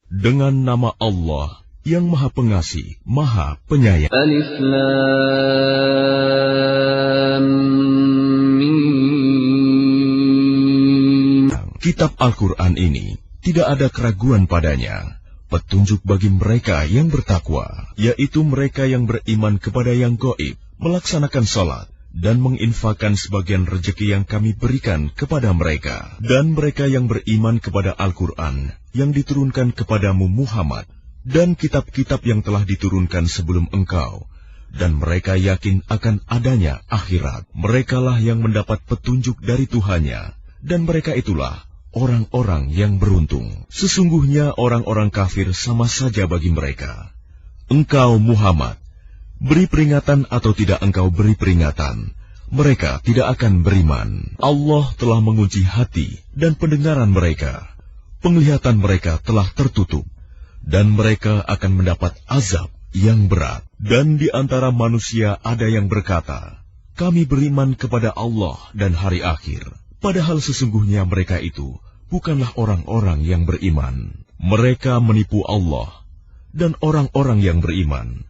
Dengan nama Allah yang Maha Pengasih, Maha Penyayang. Alif Lam Mim. Kitab Al-Quran ini tidak ada keraguan padanya, petunjuk bagi mereka yang bertakwa, yaitu mereka yang beriman kepada yang gaib, melaksanakan salat, dan menginfakkan sebagian rezeki yang kami berikan kepada mereka. Dan mereka yang beriman kepada Al-Quran yang diturunkan kepadamu Muhammad, dan kitab-kitab yang telah diturunkan sebelum engkau, dan mereka yakin akan adanya akhirat. Merekalah yang mendapat petunjuk dari Tuhannya, dan mereka itulah orang-orang yang beruntung. Sesungguhnya orang-orang kafir sama saja bagi mereka. Engkau Muhammad, beri peringatan atau tidak engkau beri peringatan, mereka tidak akan beriman. Allah telah mengunci hati dan pendengaran mereka. Penglihatan mereka telah tertutup, dan mereka akan mendapat azab yang berat. Dan di antara manusia ada yang berkata, kami beriman kepada Allah dan hari akhir. Padahal sesungguhnya mereka itu bukanlah orang-orang yang beriman. Mereka menipu Allah dan orang-orang yang beriman.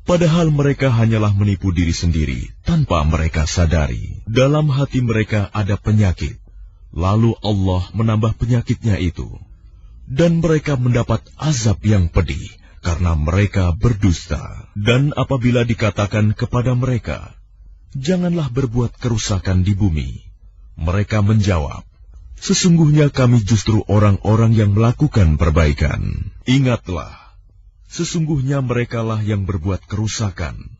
Padahal mereka hanyalah menipu diri sendiri tanpa mereka sadari. Dalam hati mereka ada penyakit, lalu Allah menambah penyakitnya itu. Dan mereka mendapat azab yang pedih karena mereka berdusta. Dan apabila dikatakan kepada mereka, janganlah berbuat kerusakan di bumi, mereka menjawab, sesungguhnya kami justru orang-orang yang melakukan perbaikan. Ingatlah, sesungguhnya merekalah yang berbuat kerusakan,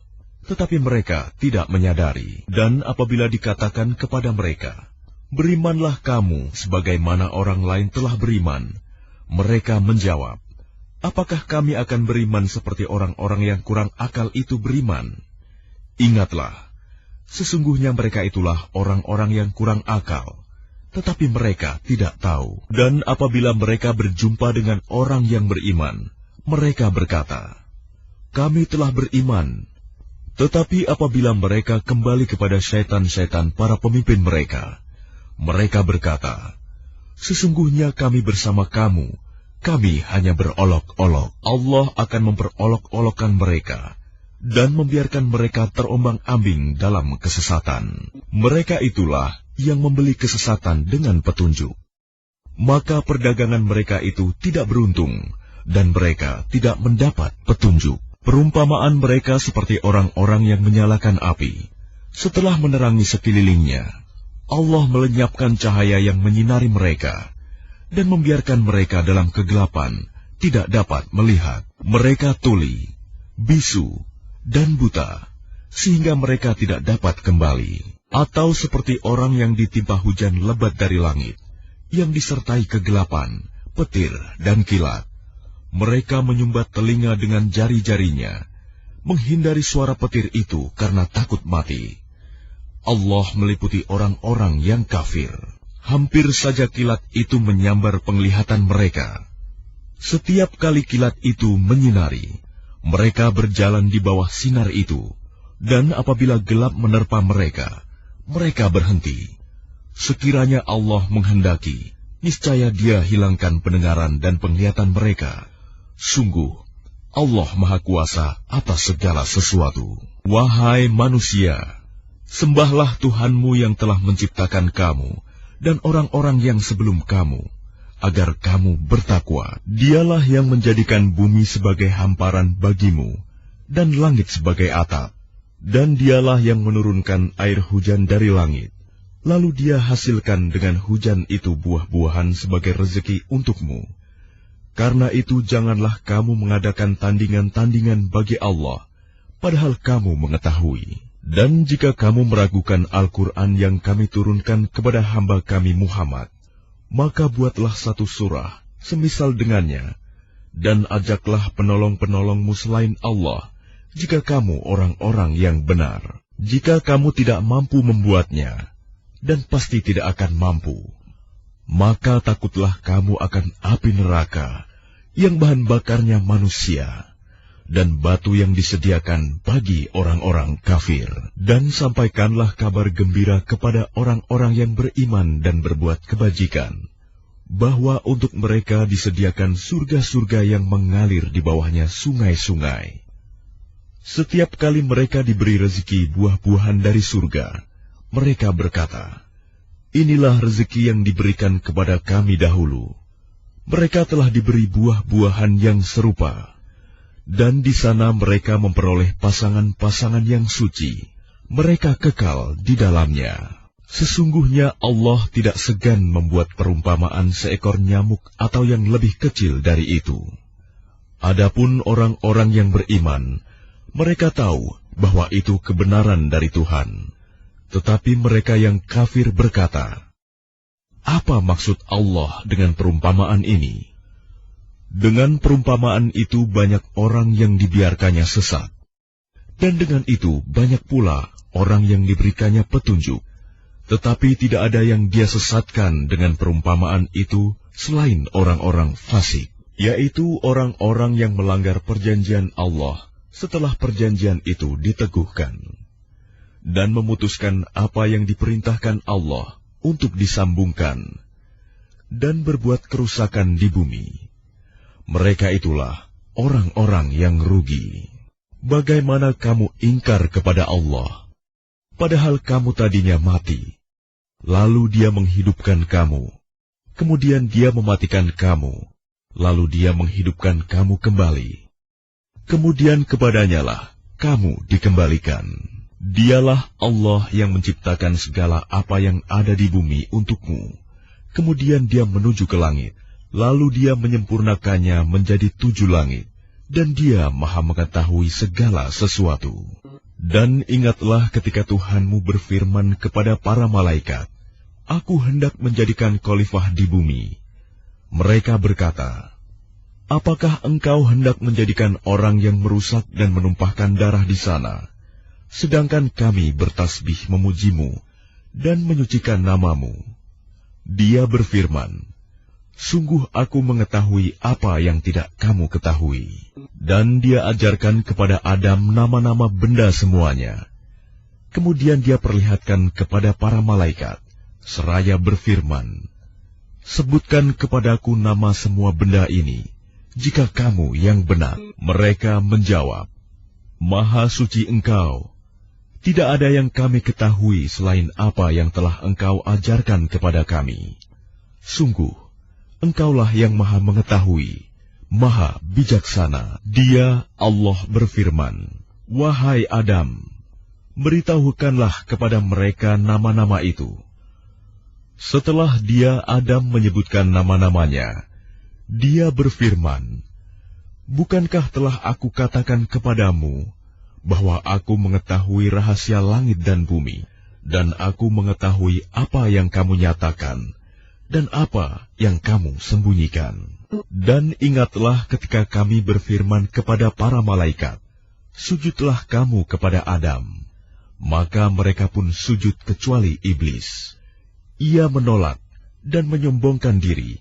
tetapi mereka tidak menyadari. Dan apabila dikatakan kepada mereka, berimanlah kamu sebagaimana orang lain telah beriman, mereka menjawab, apakah kami akan beriman seperti orang-orang yang kurang akal itu beriman? Ingatlah, sesungguhnya mereka itulah orang-orang yang kurang akal, tetapi mereka tidak tahu. Dan apabila mereka berjumpa dengan orang yang beriman, mereka berkata, kami telah beriman. Tetapi apabila mereka kembali kepada syaitan-syaitan para pemimpin mereka, mereka berkata, sesungguhnya kami bersama kamu, kami hanya berolok-olok. Allah akan memperolok-olokkan mereka dan membiarkan mereka terombang-ambing dalam kesesatan. Mereka itulah yang membeli kesesatan dengan petunjuk. Maka perdagangan mereka itu tidak beruntung, dan mereka tidak mendapat petunjuk. Perumpamaan mereka seperti orang-orang yang menyalakan api. Setelah menerangi sekelilingnya, Allah melenyapkan cahaya yang menyinari mereka, dan membiarkan mereka dalam kegelapan, tidak dapat melihat. Mereka tuli, bisu, dan buta, sehingga mereka tidak dapat kembali. Atau seperti orang yang ditimpa hujan lebat dari langit, yang disertai kegelapan, petir, dan kilat. Mereka menyumbat telinga dengan jari-jarinya, menghindari suara petir itu karena takut mati. Allah meliputi orang-orang yang kafir. Hampir saja kilat itu menyambar penglihatan mereka. Setiap kali kilat itu menyinari, mereka berjalan di bawah sinar itu, dan apabila gelap menerpa mereka, mereka berhenti. Sekiranya Allah menghendaki, niscaya Dia hilangkan pendengaran dan penglihatan mereka. Sungguh, Allah Maha Kuasa atas segala sesuatu. Wahai manusia, sembahlah Tuhanmu yang telah menciptakan kamu dan orang-orang yang sebelum kamu, agar kamu bertakwa. Dialah yang menjadikan bumi sebagai hamparan bagimu, dan langit sebagai atap. Dan Dialah yang menurunkan air hujan dari langit, lalu Dia hasilkan dengan hujan itu buah-buahan sebagai rezeki untukmu. Karena itu janganlah kamu mengadakan tandingan-tandingan bagi Allah, padahal kamu mengetahui. Dan jika kamu meragukan Al-Quran yang kami turunkan kepada hamba kami Muhammad, maka buatlah satu surah semisal dengannya, dan ajaklah penolong-penolongmu selain Allah, jika kamu orang-orang yang benar. Jika kamu tidak mampu membuatnya, dan pasti tidak akan mampu, maka takutlah kamu akan api neraka, yang bahan bakarnya manusia, dan batu yang disediakan bagi orang-orang kafir. Dan sampaikanlah kabar gembira kepada orang-orang yang beriman dan berbuat kebajikan, bahwa untuk mereka disediakan surga-surga yang mengalir di bawahnya sungai-sungai. Setiap kali mereka diberi rezeki buah-buahan dari surga, mereka berkata, "Inilah rezeki yang diberikan kepada kami dahulu." Mereka telah diberi buah-buahan yang serupa, dan di sana mereka memperoleh pasangan-pasangan yang suci. Mereka kekal di dalamnya. Sesungguhnya Allah tidak segan membuat perumpamaan seekor nyamuk atau yang lebih kecil dari itu. Adapun orang-orang yang beriman, mereka tahu bahwa itu kebenaran dari Tuhan. Tetapi mereka yang kafir berkata, "Apa maksud Allah dengan perumpamaan ini?" Dengan perumpamaan itu banyak orang yang dibiarkannya sesat. Dan dengan itu banyak pula orang yang diberikannya petunjuk. Tetapi tidak ada yang dia sesatkan dengan perumpamaan itu selain orang-orang fasik, yaitu orang-orang yang melanggar perjanjian Allah setelah perjanjian itu diteguhkan, dan memutuskan apa yang diperintahkan Allah untuk disambungkan, dan berbuat kerusakan di bumi. Mereka itulah orang-orang yang rugi. Bagaimana kamu ingkar kepada Allah, padahal kamu tadinya mati, lalu Dia menghidupkan kamu, kemudian Dia mematikan kamu, lalu Dia menghidupkan kamu kembali. Kemudian kepadanya-lah kamu dikembalikan. Dialah Allah yang menciptakan segala apa yang ada di bumi untukmu. Kemudian Dia menuju ke langit, lalu Dia menyempurnakannya menjadi 7 langit, dan Dia Maha mengetahui segala sesuatu. Dan ingatlah ketika Tuhanmu berfirman kepada para malaikat, "Aku hendak menjadikan khalifah di bumi." Mereka berkata, "Apakah engkau hendak menjadikan orang yang merusak dan menumpahkan darah di sana, sedangkan kami bertasbih memujimu dan menyucikan namamu?" Dia berfirman, "Sungguh aku mengetahui apa yang tidak kamu ketahui." Dan Dia ajarkan kepada Adam nama-nama benda semuanya. Kemudian Dia perlihatkan kepada para malaikat, seraya berfirman, "Sebutkan kepadaku nama semua benda ini, jika kamu yang benar." Mereka menjawab, "Maha suci Engkau. Tidak ada yang kami ketahui selain apa yang telah Engkau ajarkan kepada kami. Sungguh, Engkaulah yang Maha mengetahui, Maha bijaksana." Dia, Allah berfirman, "Wahai Adam, beritahukanlah kepada mereka nama-nama itu." Setelah Dia, Adam, menyebutkan nama-namanya, Dia berfirman, "Bukankah telah aku katakan kepadamu bahwa aku mengetahui rahasia langit dan bumi, dan aku mengetahui apa yang kamu nyatakan dan apa yang kamu sembunyikan?" Dan ingatlah ketika kami berfirman kepada para malaikat, "Sujudlah kamu kepada Adam." Maka mereka pun sujud kecuali iblis. Ia menolak dan menyombongkan diri,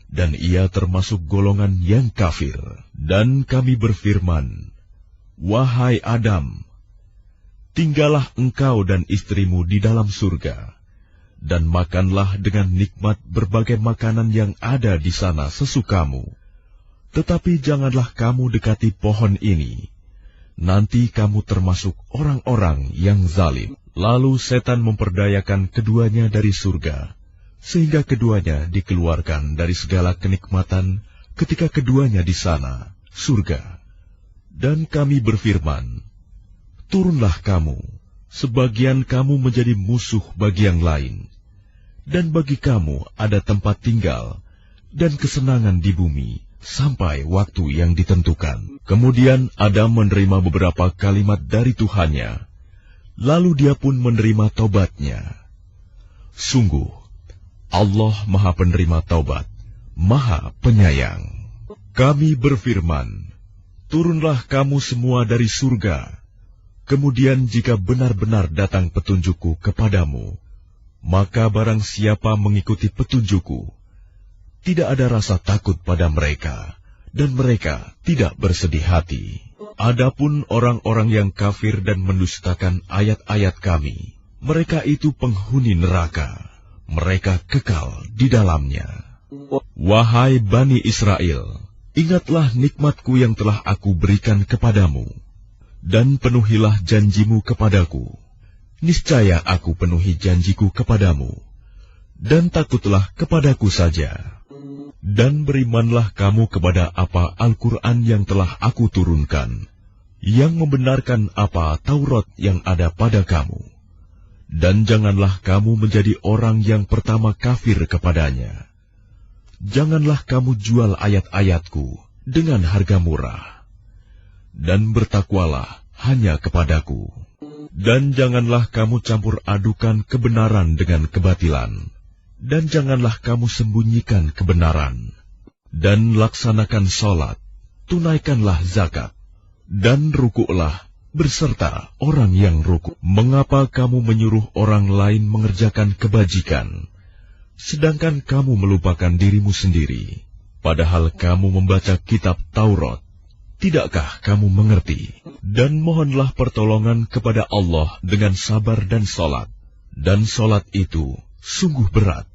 dan ia termasuk golongan yang kafir. Dan kami berfirman, "Wahai Adam, tinggallah engkau dan istrimu di dalam surga, dan makanlah dengan nikmat berbagai makanan yang ada di sana sesukamu. Tetapi janganlah kamu dekati pohon ini, nanti kamu termasuk orang-orang yang zalim." Lalu setan memperdayakan keduanya dari surga, sehingga keduanya dikeluarkan dari segala kenikmatan ketika keduanya di sana, surga. Dan kami berfirman, "Turunlah kamu, sebagian kamu menjadi musuh bagi yang lain, dan bagi kamu ada tempat tinggal dan kesenangan di bumi sampai waktu yang ditentukan." Kemudian Adam menerima beberapa kalimat dari Tuhannya, lalu dia pun menerima taubatnya. Sungguh, Allah Maha Penerima Taubat, Maha Penyayang. Kami berfirman, "Turunlah kamu semua dari surga. Kemudian jika benar-benar datang petunjukku kepadamu, maka barang siapa mengikuti petunjukku, tidak ada rasa takut pada mereka, dan mereka tidak bersedih hati. Adapun orang-orang yang kafir dan mendustakan ayat-ayat kami, mereka itu penghuni neraka, mereka kekal di dalamnya." Wahai Bani Israel, ingatlah nikmatku yang telah aku berikan kepadamu, dan penuhilah janjimu kepadaku. Niscaya aku penuhi janjiku kepadamu, dan takutlah kepadaku saja. Dan berimanlah kamu kepada apa Al-Quran yang telah aku turunkan, yang membenarkan apa Taurat yang ada pada kamu. Dan janganlah kamu menjadi orang yang pertama kafir kepadanya. Janganlah kamu jual ayat-ayatku dengan harga murah. Dan bertakwalah hanya kepadaku. Dan janganlah kamu campur adukan kebenaran dengan kebatilan. Dan janganlah kamu sembunyikan kebenaran. Dan laksanakan sholat, tunaikanlah zakat, dan rukuklah berserta orang yang rukuk. Mengapa kamu menyuruh orang lain mengerjakan kebajikan, sedangkan kamu melupakan dirimu sendiri? Padahal kamu membaca kitab Taurat, tidakkah kamu mengerti? Dan mohonlah pertolongan kepada Allah dengan sabar dan sholat. Dan sholat itu sungguh berat,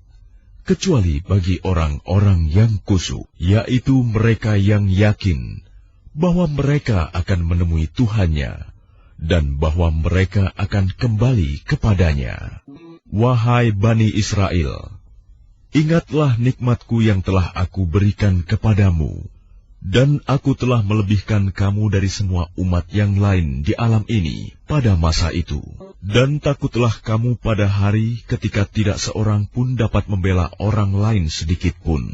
kecuali bagi orang-orang yang khusyuk, yaitu mereka yang yakin bahwa mereka akan menemui Tuhannya, dan bahwa mereka akan kembali kepadanya. Wahai Bani Israel, ingatlah nikmatku yang telah aku berikan kepadamu, dan aku telah melebihkan kamu dari semua umat yang lain di alam ini pada masa itu. Dan takutlah kamu pada hari ketika tidak seorang pun dapat membela orang lain sedikit pun.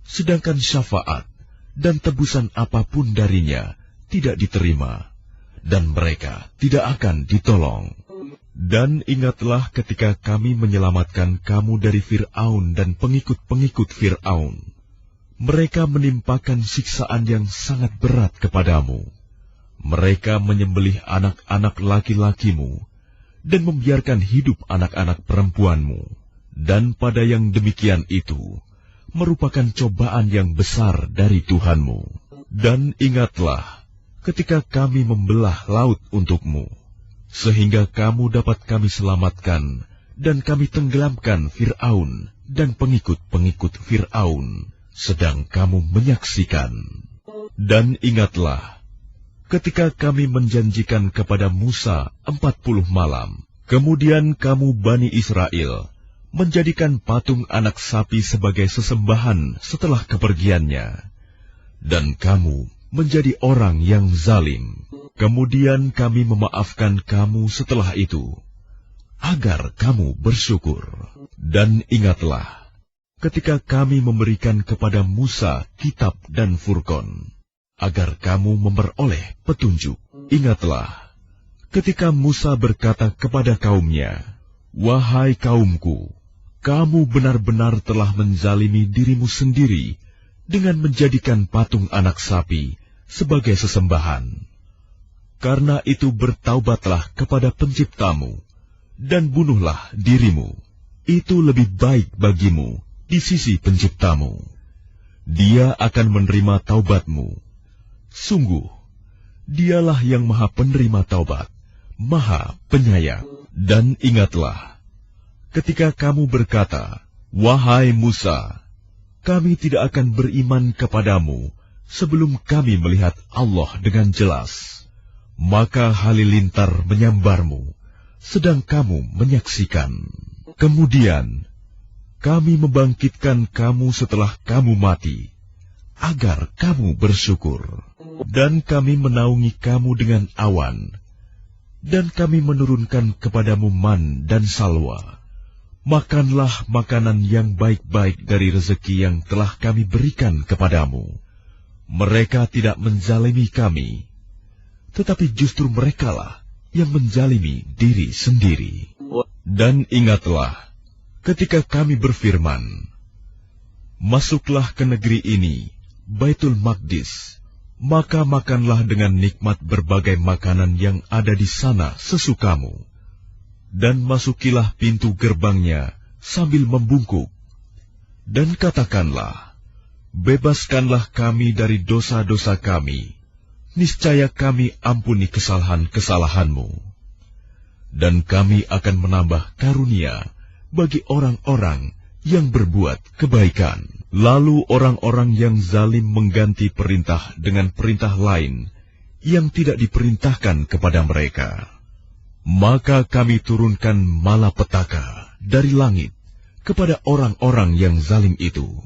Sedangkan syafaat dan tebusan apapun darinya tidak diterima, dan mereka tidak akan ditolong. Dan ingatlah ketika kami menyelamatkan kamu dari Fir'aun dan pengikut-pengikut Fir'aun. Mereka menimpakan siksaan yang sangat berat kepadamu. Mereka menyembelih anak-anak laki-lakimu dan membiarkan hidup anak-anak perempuanmu. Dan pada yang demikian itu merupakan cobaan yang besar dari Tuhanmu. Dan ingatlah ketika kami membelah laut untukmu, sehingga kamu dapat kami selamatkan dan kami tenggelamkan Fir'aun dan pengikut-pengikut Fir'aun, sedang kamu menyaksikan. Dan ingatlah ketika kami menjanjikan kepada Musa 40 malam, kemudian kamu Bani Israel menjadikan patung anak sapi sebagai sesembahan setelah kepergiannya, dan kamu menjadi orang yang zalim. Kemudian kami memaafkan kamu setelah itu, agar kamu bersyukur. Dan ingatlah ketika kami memberikan kepada Musa kitab dan Furqan, agar kamu memperoleh petunjuk. Ingatlah ketika Musa berkata kepada kaumnya, "Wahai kaumku, kamu benar-benar telah menzalimi dirimu sendiri dengan menjadikan patung anak sapi sebagai sesembahan. Karena itu bertaubatlah kepada Penciptamu dan bunuhlah dirimu. Itu lebih baik bagimu di sisi Penciptamu. Dia akan menerima taubatmu. Sungguh, Dialah yang Maha Penerima Taubat, Maha Penyayang." Dan ingatlah ketika kamu berkata, "Wahai Musa, kami tidak akan beriman kepadamu sebelum kami melihat Allah dengan jelas." Maka halilintar menyambarmu, sedang kamu menyaksikan. Kemudian kami membangkitkan kamu setelah kamu mati, agar kamu bersyukur. Dan kami menaungi kamu dengan awan, dan kami menurunkan kepadamu man dan salwa. Makanlah makanan yang baik-baik dari rezeki yang telah kami berikan kepadamu. Mereka tidak menzalimi kami, tetapi justru merekalah yang menzalimi diri sendiri. Dan ingatlah ketika kami berfirman, "Masuklah ke negeri ini, Baitul Maqdis, maka makanlah dengan nikmat berbagai makanan yang ada di sana sesukamu. Dan masukilah pintu gerbangnya sambil membungkuk. Dan katakanlah, bebaskanlah kami dari dosa-dosa kami. Niscaya kami ampuni kesalahan-kesalahanmu. Dan kami akan menambah karunia bagi orang-orang yang berbuat kebaikan. Lalu orang-orang yang zalim mengganti perintah dengan perintah lain yang tidak diperintahkan kepada mereka. Maka kami turunkan malapetaka dari langit kepada orang-orang yang zalim itu,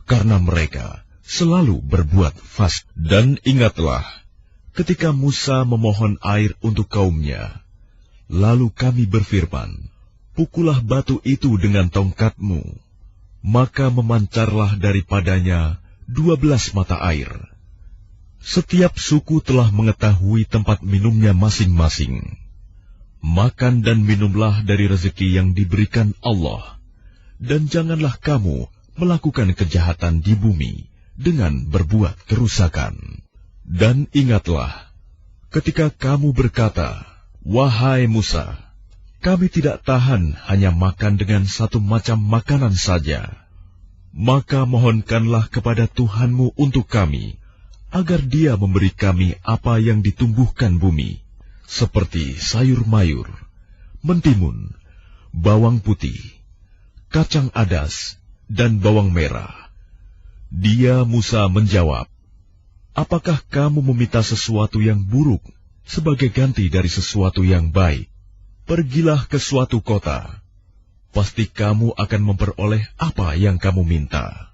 karena mereka selalu berbuat fasik. Dan ingatlah, ketika Musa memohon air untuk kaumnya, lalu kami berfirman, pukullah batu itu dengan tongkatmu, maka memancarlah daripadanya 12 mata air. Setiap suku telah mengetahui tempat minumnya masing-masing. Makan dan minumlah dari rezeki yang diberikan Allah, dan janganlah kamu melakukan kejahatan di bumi dengan berbuat kerusakan. Dan ingatlah, ketika kamu berkata, wahai Musa, kami tidak tahan hanya makan dengan satu macam makanan saja. Maka mohonkanlah kepada Tuhanmu untuk kami, agar Dia memberi kami apa yang ditumbuhkan bumi, seperti sayur-mayur, mentimun, bawang putih, kacang adas, dan bawang merah. Dia Musa menjawab, apakah kamu meminta sesuatu yang buruk sebagai ganti dari sesuatu yang baik? Pergilah ke suatu kota, pasti kamu akan memperoleh apa yang kamu minta.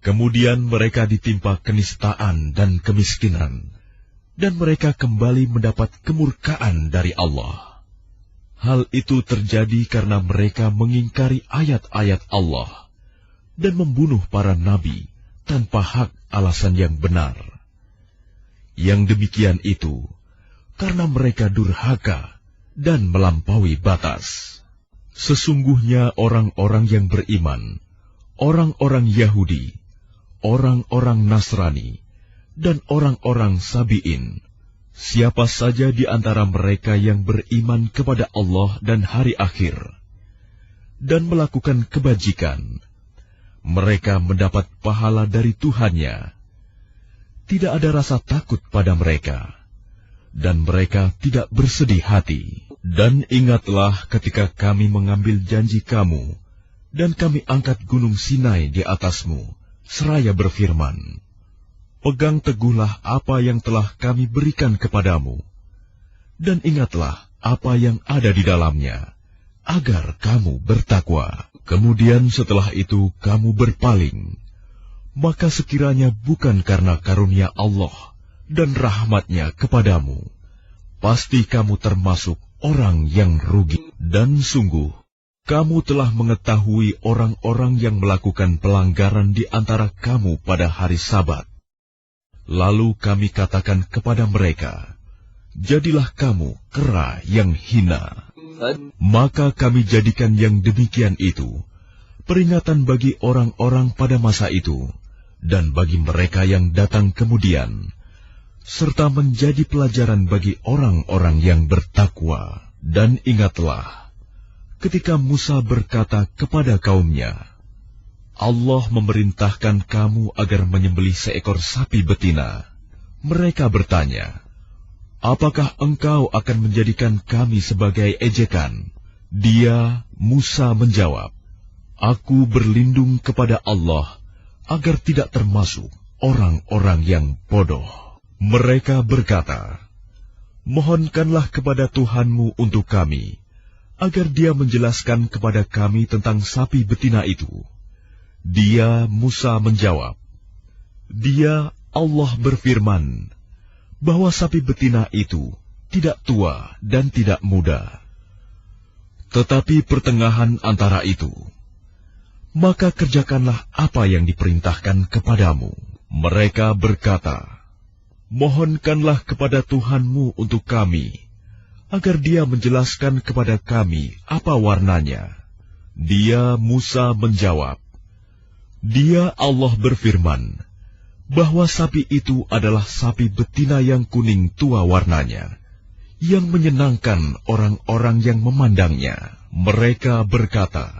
Kemudian mereka ditimpa kenistaan dan kemiskinan, dan mereka kembali mendapat kemurkaan dari Allah. Hal itu terjadi karena mereka mengingkari ayat-ayat Allah dan membunuh para nabi tanpa hak alasan yang benar. Yang demikian itu karena mereka durhaka dan melampaui batas. Sesungguhnya orang-orang yang beriman, orang-orang Yahudi, orang-orang Nasrani, dan orang-orang Sabi'in, siapa saja di antara mereka yang beriman kepada Allah dan hari akhir, dan melakukan kebajikan, mereka mendapat pahala dari Tuhannya. Tidak ada rasa takut pada mereka, dan mereka tidak bersedih hati. Dan ingatlah ketika kami mengambil janji kamu, dan kami angkat gunung Sinai di atasmu, seraya berfirman, pegang teguhlah apa yang telah kami berikan kepadamu, dan ingatlah apa yang ada di dalamnya, agar kamu bertakwa. Kemudian setelah itu kamu berpaling, maka sekiranya bukan karena karunia Allah dan rahmat-Nya kepadamu, pasti kamu termasuk orang yang rugi. Dan sungguh, kamu telah mengetahui orang-orang yang melakukan pelanggaran di antara kamu pada hari Sabat. Lalu kami katakan kepada mereka, jadilah kamu kera yang hina. Maka kami jadikan yang demikian itu peringatan bagi orang-orang pada masa itu, dan bagi mereka yang datang kemudian, serta menjadi pelajaran bagi orang-orang yang bertakwa. Dan ingatlah, ketika Musa berkata kepada kaumnya, Allah memerintahkan kamu agar menyembelih seekor sapi betina. Mereka bertanya, apakah engkau akan menjadikan kami sebagai ejekan? Dia, Musa, menjawab, aku berlindung kepada Allah agar tidak termasuk orang-orang yang bodoh. Mereka berkata, mohonkanlah kepada Tuhanmu untuk kami, agar Dia menjelaskan kepada kami tentang sapi betina itu. Dia, Musa, menjawab, Dia, Allah berfirman, bahwa sapi betina itu tidak tua dan tidak muda, tetapi pertengahan antara itu. Maka kerjakanlah apa yang diperintahkan kepadamu. Mereka berkata, mohonkanlah kepada Tuhanmu untuk kami, agar Dia menjelaskan kepada kami apa warnanya. Dia, Musa, menjawab, Dia, Allah berfirman, bahwa sapi itu adalah sapi betina yang kuning tua warnanya, yang menyenangkan orang-orang yang memandangnya. Mereka berkata,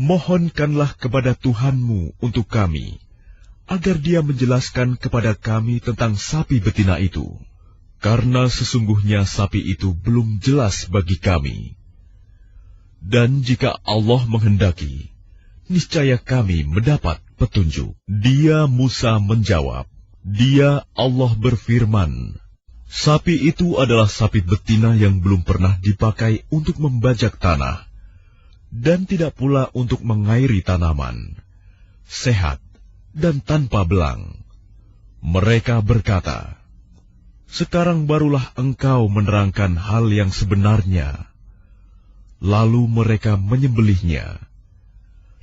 mohonkanlah kepada Tuhanmu untuk kami, agar Dia menjelaskan kepada kami tentang sapi betina itu, karena sesungguhnya sapi itu belum jelas bagi kami. Dan jika Allah menghendaki, niscaya kami mendapat petunjuk. Dia Musa menjawab, dia Allah berfirman, sapi itu adalah sapi betina yang belum pernah dipakai untuk membajak tanah, dan tidak pula untuk mengairi tanaman, sehat dan tanpa belang. Mereka berkata, sekarang barulah engkau menerangkan hal yang sebenarnya. Lalu mereka menyembelihnya,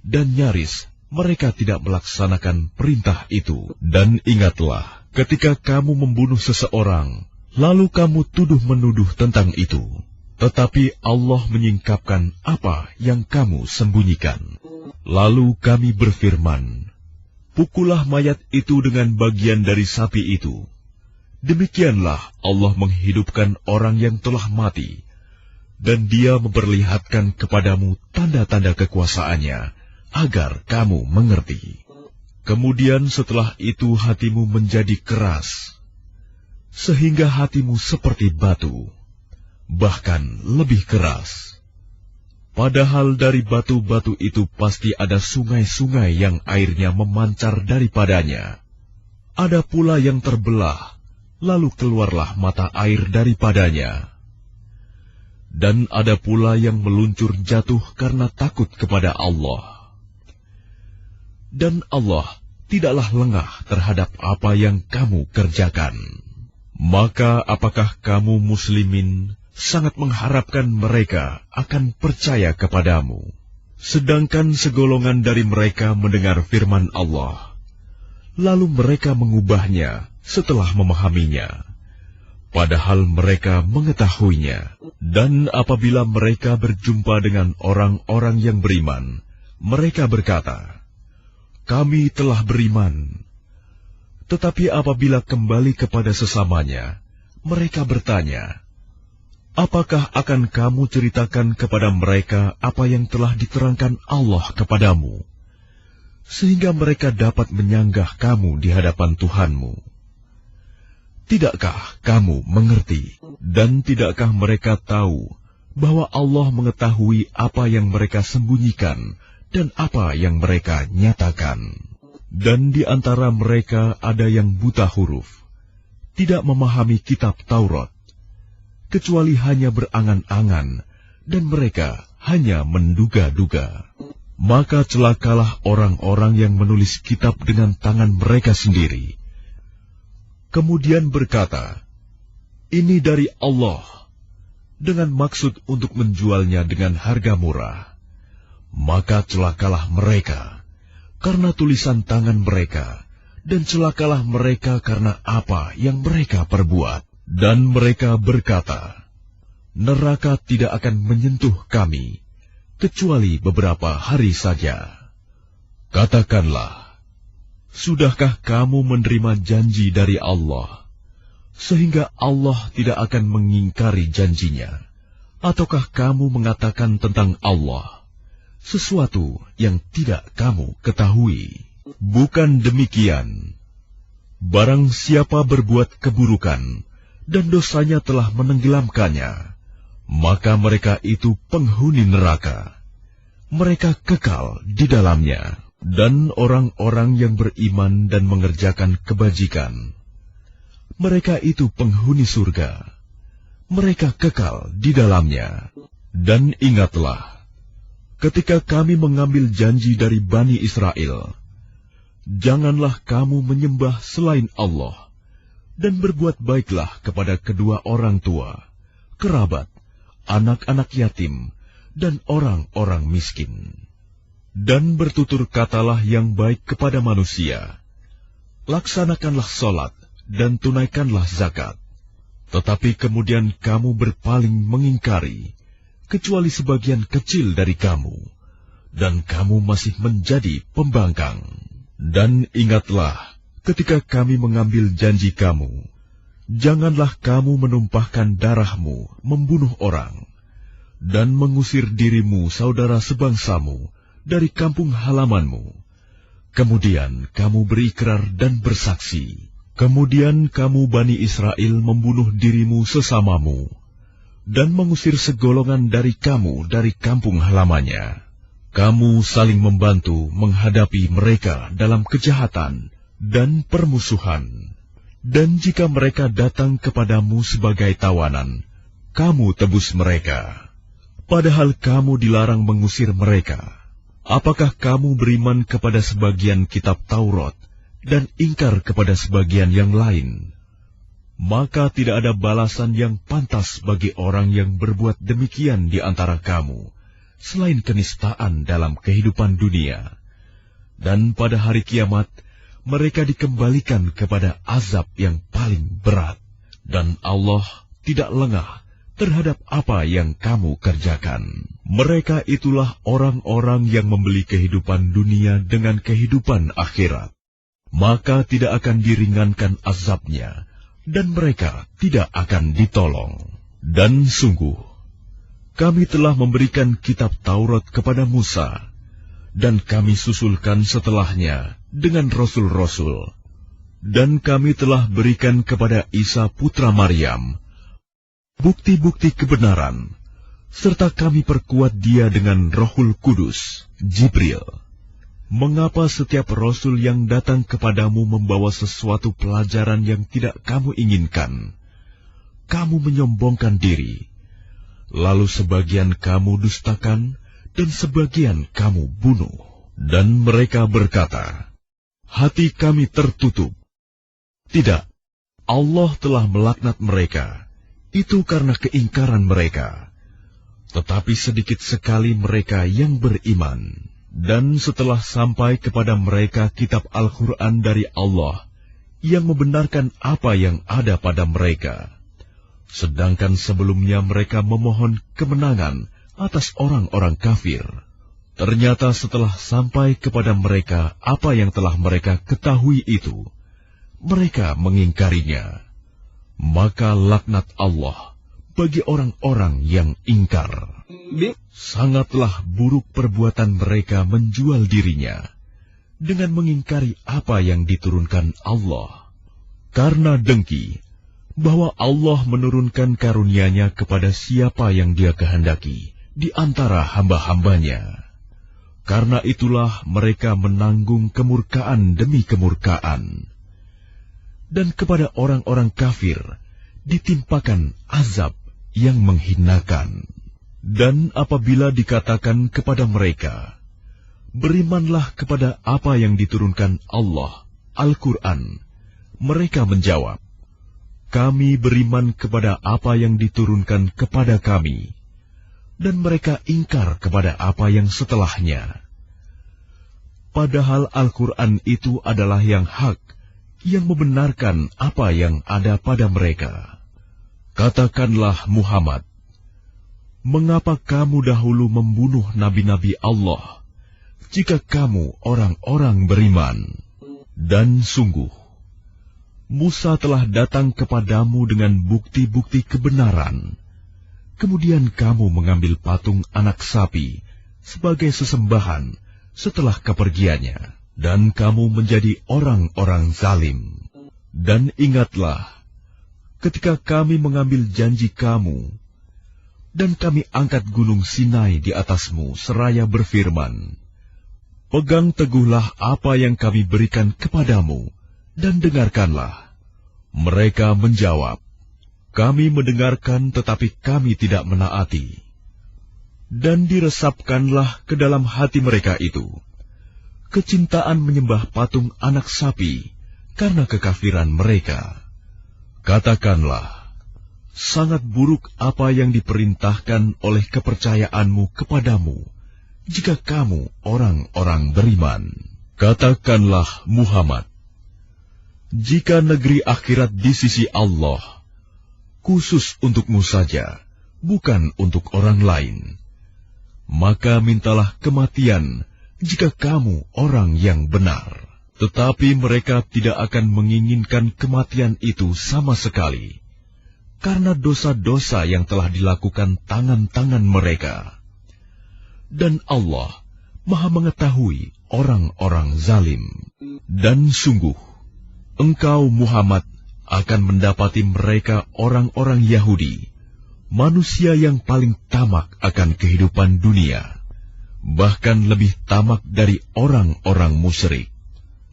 dan nyaris mereka tidak melaksanakan perintah itu. Dan ingatlah, ketika kamu membunuh seseorang, lalu kamu tuduh-menuduh tentang itu, tetapi Allah menyingkapkan apa yang kamu sembunyikan. Lalu kami berfirman, pukullah mayat itu dengan bagian dari sapi itu. Demikianlah Allah menghidupkan orang yang telah mati, dan Dia memperlihatkan kepadamu tanda-tanda kekuasaannya, agar kamu mengerti. Kemudian setelah itu hatimu menjadi keras, sehingga hatimu seperti batu, bahkan lebih keras. Padahal dari batu-batu itu pasti ada sungai-sungai yang airnya memancar daripadanya. Ada pula yang terbelah, lalu keluarlah mata air daripadanya. Dan ada pula yang meluncur jatuh karena takut kepada Allah. Dan Allah tidaklah lengah terhadap apa yang kamu kerjakan. Maka apakah kamu muslimin sangat mengharapkan mereka akan percaya kepadamu, sedangkan segolongan dari mereka mendengar firman Allah, lalu mereka mengubahnya setelah memahaminya, padahal mereka mengetahuinya. Dan apabila mereka berjumpa dengan orang-orang yang beriman, mereka berkata, kami telah beriman. Tetapi apabila kembali kepada sesamanya, mereka bertanya, apakah akan kamu ceritakan kepada mereka apa yang telah diterangkan Allah kepadamu, sehingga mereka dapat menyanggah kamu di hadapan Tuhanmu? Tidakkah kamu mengerti, dan tidakkah mereka tahu bahwa Allah mengetahui apa yang mereka sembunyikan dan apa yang mereka nyatakan? Dan di antara mereka ada yang buta huruf, tidak memahami kitab Taurat, kecuali hanya berangan-angan, dan mereka hanya menduga-duga. Maka celakalah orang-orang yang menulis kitab dengan tangan mereka sendiri, kemudian berkata, ini dari Allah, dengan maksud untuk menjualnya dengan harga murah. Maka celakalah mereka karena tulisan tangan mereka, dan celakalah mereka karena apa yang mereka perbuat. Dan mereka berkata, neraka tidak akan menyentuh kami, kecuali beberapa hari saja. Katakanlah, sudahkah kamu menerima janji dari Allah, sehingga Allah tidak akan mengingkari janjinya? Ataukah kamu mengatakan tentang Allah sesuatu yang tidak kamu ketahui? Bukan demikian. Barang siapa berbuat keburukan, dan dosanya telah menenggelamkannya, maka mereka itu penghuni neraka. Mereka kekal di dalamnya. Dan orang-orang yang beriman dan mengerjakan kebajikan, mereka itu penghuni surga. Mereka kekal di dalamnya. Dan ingatlah, ketika kami mengambil janji dari Bani Israel, janganlah kamu menyembah selain Allah, dan berbuat baiklah kepada kedua orang tua, kerabat, anak-anak yatim, dan orang-orang miskin. Dan bertutur katalah yang baik kepada manusia. Laksanakanlah sholat dan tunaikanlah zakat. Tetapi kemudian kamu berpaling mengingkari, kecuali sebagian kecil dari kamu, dan kamu masih menjadi pembangkang. Dan ingatlah, ketika kami mengambil janji kamu, janganlah kamu menumpahkan darahmu membunuh orang, dan mengusir dirimu saudara sebangsamu dari kampung halamanmu. Kemudian kamu berikrar dan bersaksi. Kemudian kamu Bani Israel membunuh dirimu sesamamu, dan mengusir segolongan dari kamu dari kampung halamannya. Kamu saling membantu menghadapi mereka dalam kejahatan dan permusuhan. Dan jika mereka datang kepadamu sebagai tawanan, kamu tebus mereka. Padahal kamu dilarang mengusir mereka. Apakah kamu beriman kepada sebagian kitab Taurat dan ingkar kepada sebagian yang lain? Maka tidak ada balasan yang pantas bagi orang yang berbuat demikian di antara kamu, selain kenistaan dalam kehidupan dunia. Dan pada hari kiamat, mereka dikembalikan kepada azab yang paling berat. Dan Allah tidak lengah terhadap apa yang kamu kerjakan. Mereka itulah orang-orang yang membeli kehidupan dunia dengan kehidupan akhirat. Maka tidak akan diringankan azabnya, dan mereka tidak akan ditolong. Dan sungguh, kami telah memberikan kitab Taurat kepada Musa, dan kami susulkan setelahnya dengan rasul-rasul. Dan kami telah berikan kepada Isa putra Maryam bukti-bukti kebenaran, serta kami perkuat dia dengan Rohul Kudus, Jibril. Mengapa setiap rasul yang datang kepadamu membawa sesuatu pelajaran yang tidak kamu inginkan, kamu menyombongkan diri, lalu sebagian kamu dustakan, dan sebagian kamu bunuh. Dan mereka berkata, hati kami tertutup. Tidak, Allah telah melaknat mereka. Itu karena keingkaran mereka. Tetapi sedikit sekali mereka yang beriman. Dan setelah sampai kepada mereka kitab Al-Quran dari Allah, yang membenarkan apa yang ada pada mereka. Sedangkan sebelumnya mereka memohon kemenangan atas orang-orang kafir. Ternyata setelah sampai kepada mereka apa yang telah mereka ketahui itu, mereka mengingkarinya. Maka laknat Allah bagi orang-orang yang ingkar. Sangatlah buruk perbuatan mereka menjual dirinya dengan mengingkari apa yang diturunkan Allah. Karena dengki bahwa Allah menurunkan karunia-Nya kepada siapa yang Dia kehendaki di antara hamba-hambanya. Karena itulah mereka menanggung kemurkaan demi kemurkaan. Dan kepada orang-orang kafir ditimpakan azab yang menghinakan. Dan apabila dikatakan kepada mereka, berimanlah kepada apa yang diturunkan Allah, Al-Quran, mereka menjawab, kami beriman kepada apa yang diturunkan kepada kami, dan mereka ingkar kepada apa yang setelahnya. Padahal Al-Quran itu adalah yang hak, yang membenarkan apa yang ada pada mereka. Katakanlah Muhammad, mengapa kamu dahulu membunuh nabi-nabi Allah, jika kamu orang-orang beriman? Dan sungguh, Musa telah datang kepadamu dengan bukti-bukti kebenaran. Kemudian kamu mengambil patung anak sapi sebagai sesembahan setelah kepergiannya, dan kamu menjadi orang-orang zalim. Dan ingatlah, ketika kami mengambil janji kamu, dan kami angkat gunung Sinai di atasmu seraya berfirman, pegang teguhlah apa yang kami berikan kepadamu, dan dengarkanlah. Mereka menjawab, kami mendengarkan tetapi kami tidak menaati. Dan diresapkanlah ke dalam hati mereka itu kecintaan menyembah patung anak sapi karena kekafiran mereka. Katakanlah, sangat buruk apa yang diperintahkan oleh kepercayaanmu kepadamu, jika kamu orang-orang beriman. Katakanlah Muhammad, jika negeri akhirat di sisi Allah khusus untukmu saja, bukan untuk orang lain, maka mintalah kematian jika kamu orang yang benar. Tetapi mereka tidak akan menginginkan kematian itu sama sekali, karena dosa-dosa yang telah dilakukan tangan-tangan mereka. Dan Allah Maha mengetahui orang-orang zalim. Dan sungguh, engkau Muhammad akan mendapati mereka orang-orang Yahudi, manusia yang paling tamak akan kehidupan dunia. bahkan lebih tamak dari orang-orang musyrik.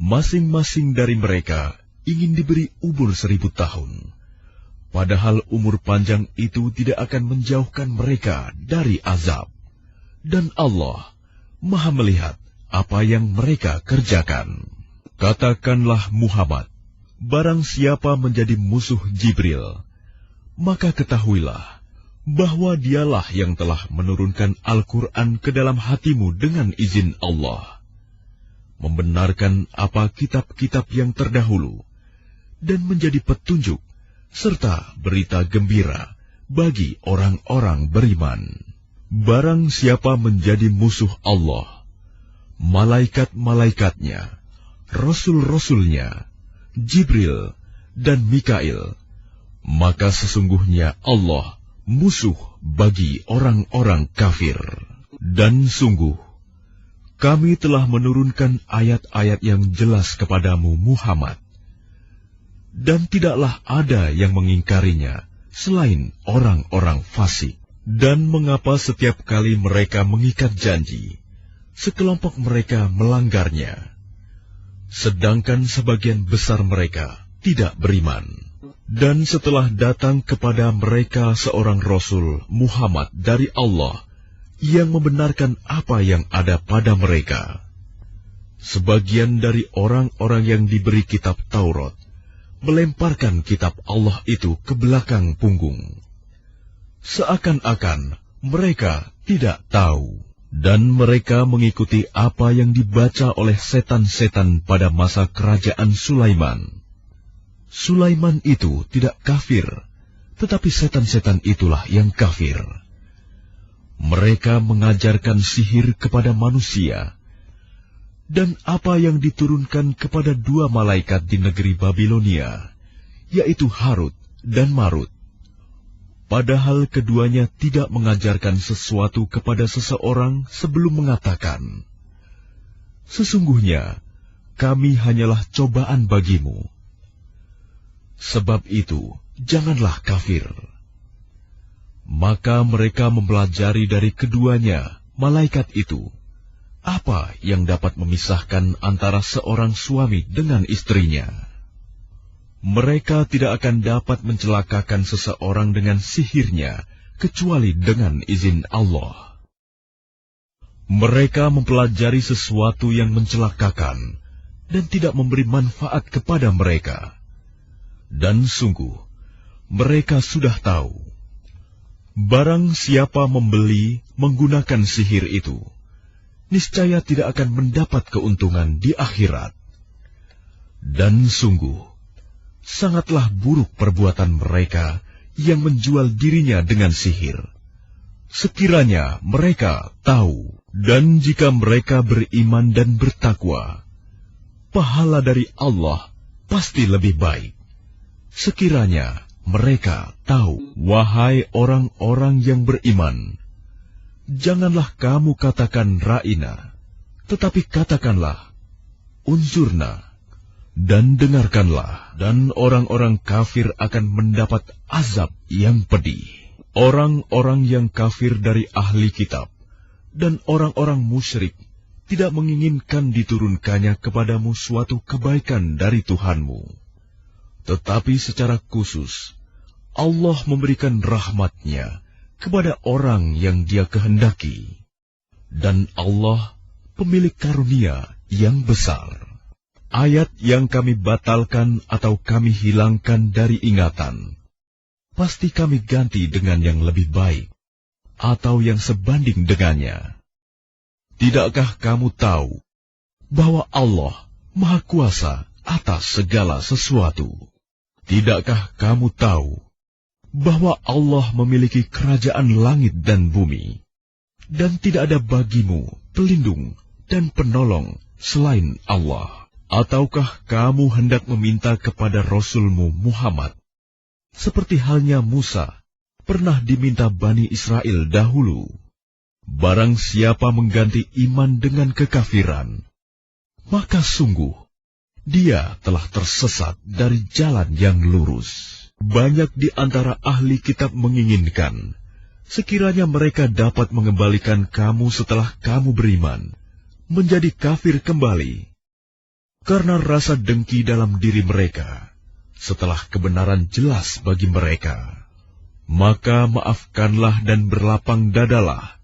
Masing-masing dari mereka ingin diberi umur 1000 tahun. Padahal umur panjang itu tidak akan menjauhkan mereka dari azab. Dan Allah Maha melihat apa yang mereka kerjakan. Katakanlah Muhammad, barang siapa menjadi musuh Jibril, maka ketahuilah bahwa dialah yang telah menurunkan Al-Quran ke dalam hatimu dengan izin Allah, membenarkan apa kitab-kitab yang terdahulu, dan menjadi petunjuk serta berita gembira bagi orang-orang beriman. Barang siapa menjadi musuh Allah, malaikat-malaikatnya, rasul-rasulnya, Jibril dan Mikail, maka sesungguhnya Allah musuh bagi orang-orang kafir. Dan sungguh, kami telah menurunkan ayat-ayat yang jelas kepadamu Muhammad, dan tidaklah ada yang mengingkarinya selain orang-orang fasik. Dan mengapa setiap kali mereka mengikat janji, sekelompok mereka melanggarnya, sedangkan sebagian besar mereka tidak beriman? Dan setelah datang kepada mereka seorang Rasul Muhammad dari Allah yang membenarkan apa yang ada pada mereka, sebagian dari orang-orang yang diberi kitab Taurat melemparkan kitab Allah itu ke belakang punggung, seakan-akan mereka tidak tahu. Dan mereka mengikuti apa yang dibaca oleh setan-setan pada masa kerajaan Sulaiman. Sulaiman itu tidak kafir, tetapi setan-setan itulah yang kafir. Mereka mengajarkan sihir kepada manusia, dan apa yang diturunkan kepada 2 malaikat di negeri Babilonia, yaitu Harut dan Marut. Padahal keduanya tidak mengajarkan sesuatu kepada seseorang sebelum mengatakan, sesungguhnya kami hanyalah cobaan bagimu. Sebab itu, janganlah kafir. Maka mereka mempelajari dari keduanya, malaikat itu, apa yang dapat memisahkan antara seorang suami dengan istrinya. Mereka tidak akan dapat mencelakakan seseorang dengan sihirnya, kecuali dengan izin Allah. Mereka mempelajari sesuatu yang mencelakakan, dan tidak memberi manfaat kepada mereka. Dan sungguh, mereka sudah tahu, barang siapa membeli menggunakan sihir itu, niscaya tidak akan mendapat keuntungan di akhirat. Dan sungguh, sangatlah buruk perbuatan mereka yang menjual dirinya dengan sihir. Sekiranya mereka tahu, dan jika mereka beriman dan bertakwa, pahala dari Allah pasti lebih baik. Sekiranya mereka tahu. Wahai orang-orang yang beriman, janganlah kamu katakan ra'ina, tetapi katakanlah unzurna, dan dengarkanlah. Dan orang-orang kafir akan mendapat azab yang pedih. Orang-orang yang kafir dari ahli kitab dan orang-orang musyrik tidak menginginkan diturunkannya kepadamu suatu kebaikan dari Tuhanmu. Tetapi secara khusus, Allah memberikan rahmat-Nya kepada orang yang Dia kehendaki. Dan Allah pemilik karunia yang besar. Ayat yang kami batalkan atau kami hilangkan dari ingatan, pasti kami ganti dengan yang lebih baik, atau yang sebanding dengannya. Tidakkah kamu tahu bahwa Allah Maha Kuasa atas segala sesuatu? Tidakkah kamu tahu bahwa Allah memiliki kerajaan langit dan bumi, dan tidak ada bagimu pelindung dan penolong selain Allah? Ataukah kamu hendak meminta kepada Rasulmu Muhammad, seperti halnya Musa pernah diminta Bani Israel dahulu? Barang siapa mengganti iman dengan kekafiran, maka sungguh dia telah tersesat dari jalan yang lurus. Banyak di antara ahli kitab menginginkan sekiranya mereka dapat mengembalikan kamu setelah kamu beriman, menjadi kafir kembali, karena rasa dengki dalam diri mereka, setelah kebenaran jelas bagi mereka, maka maafkanlah dan berlapang dadalah,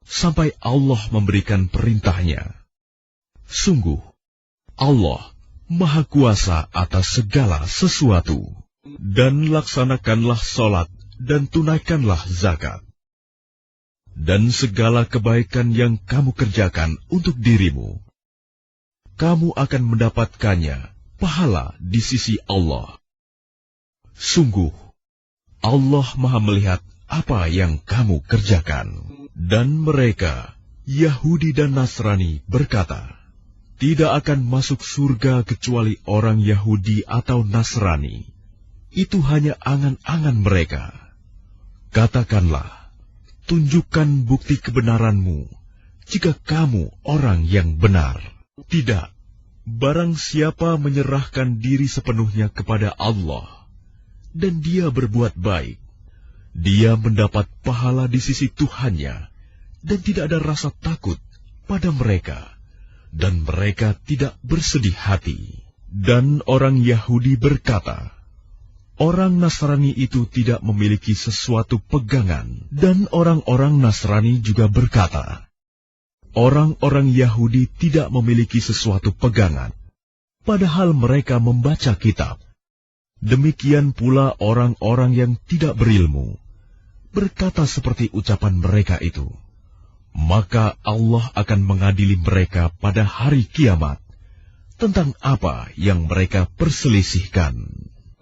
sampai Allah memberikan perintahnya. Sungguh, Allah Maha Kuasa atas segala sesuatu. Dan laksanakanlah sholat dan tunaikanlah zakat. Dan segala kebaikan yang kamu kerjakan untuk dirimu, kamu akan mendapatkannya pahala di sisi Allah. Sungguh, Allah Maha melihat apa yang kamu kerjakan. Dan mereka, Yahudi dan Nasrani, berkata, tidak akan masuk surga kecuali orang Yahudi atau Nasrani. Itu hanya angan-angan mereka. Katakanlah, tunjukkan bukti kebenaranmu, jika kamu orang yang benar. Tidak, barang siapa menyerahkan diri sepenuhnya kepada Allah, dan dia berbuat baik, dia mendapat pahala di sisi Tuhannya, dan tidak ada rasa takut pada mereka, dan mereka tidak bersedih hati. Dan orang Yahudi berkata, orang Nasrani itu tidak memiliki sesuatu pegangan, dan orang-orang Nasrani juga berkata, orang-orang Yahudi tidak memiliki sesuatu pegangan, padahal mereka membaca kitab. Demikian pula orang-orang yang tidak berilmu, berkata seperti ucapan mereka itu. Maka Allah akan mengadili mereka pada hari kiamat, tentang apa yang mereka perselisihkan.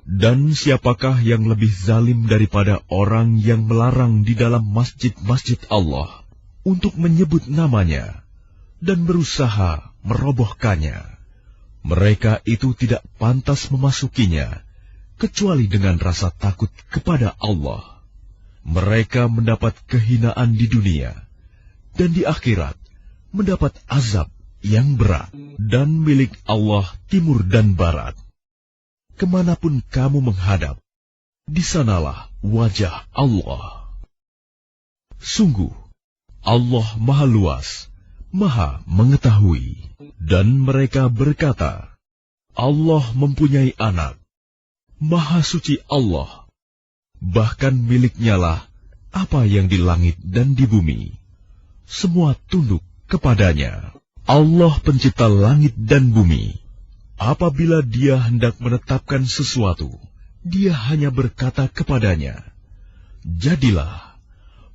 Dan siapakah yang lebih zalim daripada orang yang melarang di dalam masjid-masjid Allah untuk menyebut namanya dan berusaha merobohkannya? Mereka itu tidak pantas memasukinya, kecuali dengan rasa takut kepada Allah. Mereka mendapat kehinaan di dunia, dan di akhirat mendapat azab yang berat. Dan milik Allah timur dan barat. Kemanapun kamu menghadap, di sanalah wajah Allah. Sungguh, Allah Maha Luas, Maha Mengetahui. Dan mereka berkata, Allah mempunyai anak. Maha Suci Allah, bahkan miliknya lah apa yang di langit dan di bumi. Semua tunduk kepadanya. Allah pencipta langit dan bumi. Apabila dia hendak menetapkan sesuatu, dia hanya berkata kepadanya, jadilah,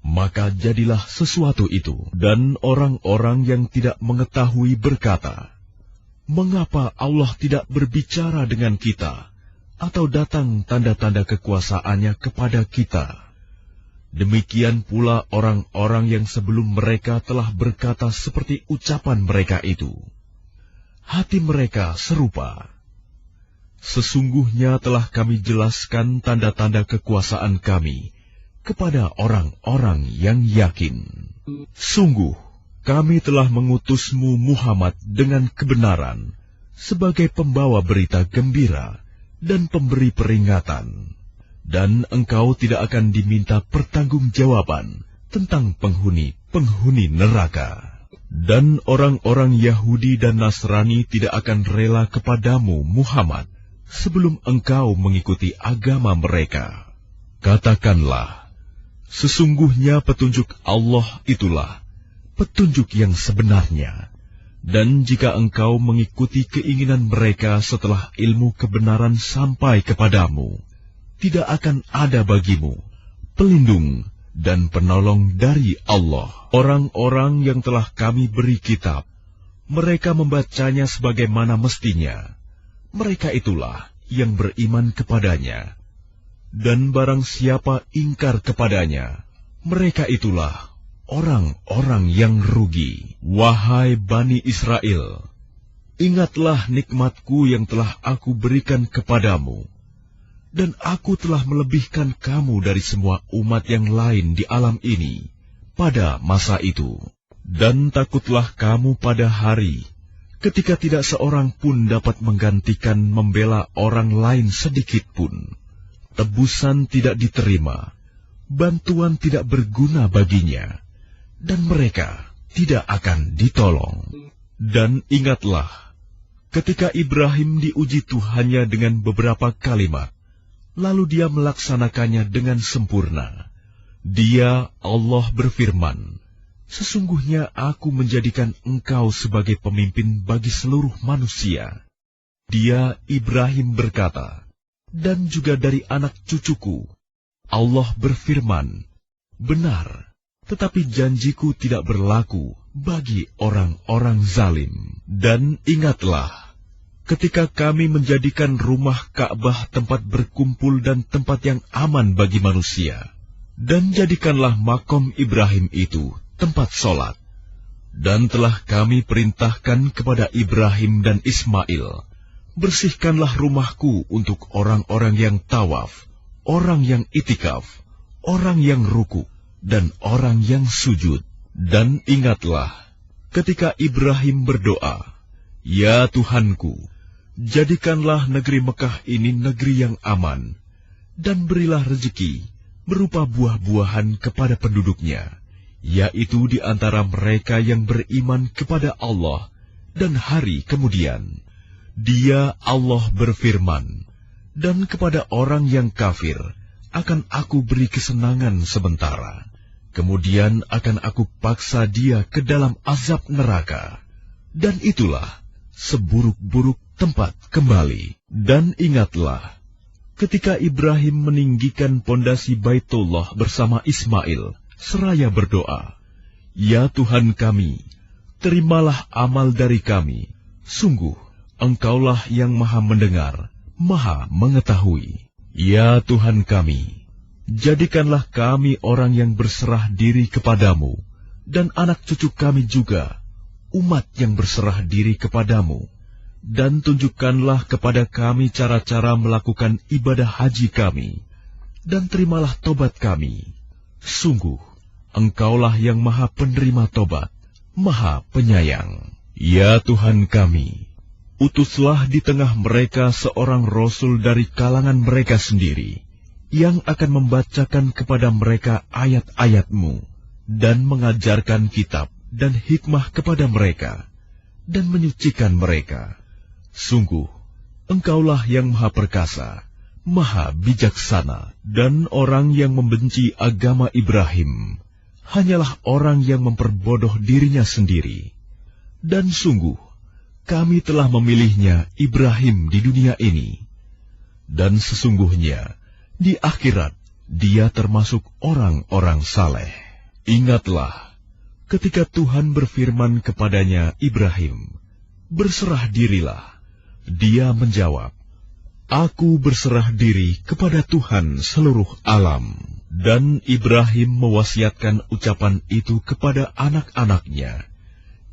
maka jadilah sesuatu itu. Dan orang-orang yang tidak mengetahui berkata, mengapa Allah tidak berbicara dengan kita, atau datang tanda-tanda kekuasaannya kepada kita? Demikian pula orang-orang yang sebelum mereka telah berkata seperti ucapan mereka itu. Hati mereka serupa. Sesungguhnya telah kami jelaskan tanda-tanda kekuasaan kami kepada orang-orang yang yakin. Sungguh, kami telah mengutusmu Muhammad dengan kebenaran, sebagai pembawa berita gembira dan pemberi peringatan. Dan engkau tidak akan diminta pertanggungjawaban tentang penghuni neraka. Dan orang-orang Yahudi dan Nasrani tidak akan rela kepadamu, Muhammad, sebelum engkau mengikuti agama mereka. Katakanlah, sesungguhnya petunjuk Allah itulah petunjuk yang sebenarnya. Dan jika engkau mengikuti keinginan mereka setelah ilmu kebenaran sampai kepadamu, tidak akan ada bagimu pelindung dan penolong dari Allah. Orang-orang yang telah kami beri kitab, mereka membacanya sebagaimana mestinya. Mereka itulah yang beriman kepadanya. Dan barang siapa ingkar kepadanya, mereka itulah orang-orang yang rugi. Wahai Bani Israel, ingatlah nikmatku yang telah aku berikan kepadamu. Dan aku telah melebihkan kamu dari semua umat yang lain di alam ini pada masa itu. Dan takutlah kamu pada hari ketika tidak seorang pun dapat menggantikan membela orang lain sedikit pun. Tebusan tidak diterima, bantuan tidak berguna baginya, dan mereka tidak akan ditolong. Dan ingatlah, ketika Ibrahim diuji Tuhannya dengan beberapa kalimat, lalu dia melaksanakannya dengan sempurna. Dia, Allah berfirman, "Sesungguhnya aku menjadikan engkau sebagai pemimpin bagi seluruh manusia." Dia, Ibrahim berkata, "Dan juga dari anak cucuku." Allah berfirman, "Benar, tetapi janjiku tidak berlaku bagi orang-orang zalim." Dan ingatlah, ketika kami menjadikan rumah Ka'bah tempat berkumpul dan tempat yang aman bagi manusia, dan jadikanlah makom Ibrahim itu tempat sholat. Dan telah kami perintahkan kepada Ibrahim dan Ismail, "Bersihkanlah rumahku untuk orang-orang yang tawaf, orang yang itikaf, orang yang ruku, dan orang yang sujud." Dan ingatlah, ketika Ibrahim berdoa, "Ya Tuhanku, jadikanlah negeri Mekah ini negeri yang aman, dan berilah rezeki berupa buah-buahan kepada penduduknya, yaitu di antara mereka yang beriman kepada Allah dan hari kemudian." Dia, Allah berfirman, "Dan kepada orang yang kafir akan aku beri kesenangan sementara, kemudian akan aku paksa dia ke dalam azab neraka, dan itulah seburuk-buruk tempat kembali." Dan ingatlah, ketika Ibrahim meninggikan pondasi Baitullah bersama Ismail, seraya berdoa, "Ya Tuhan kami, terimalah amal dari kami. Sungguh, Engkaulah yang maha mendengar, maha mengetahui. Ya Tuhan kami, jadikanlah kami orang yang berserah diri kepadamu, dan anak cucu kami juga, umat yang berserah diri kepadamu. Dan tunjukkanlah kepada kami cara-cara melakukan ibadah haji kami, dan terimalah tobat kami. Sungguh, Engkaulah yang maha penerima tobat, maha penyayang. Ya Tuhan kami, utuslah di tengah mereka seorang Rasul dari kalangan mereka sendiri, yang akan membacakan kepada mereka ayat-ayat-Mu, dan mengajarkan kitab dan hikmah kepada mereka, dan menyucikan mereka. Sungguh, Engkaulah yang maha perkasa, maha bijaksana. Dan orang yang membenci agama Ibrahim hanyalah orang yang memperbodoh dirinya sendiri. Dan sungguh, kami telah memilihnya Ibrahim di dunia ini, dan sesungguhnya di akhirat dia termasuk orang-orang saleh. Ingatlah, ketika Tuhan berfirman kepadanya, "Ibrahim, berserah dirilah." Dia menjawab, "Aku berserah diri kepada Tuhan seluruh alam." Dan Ibrahim mewasiatkan ucapan itu kepada anak-anaknya.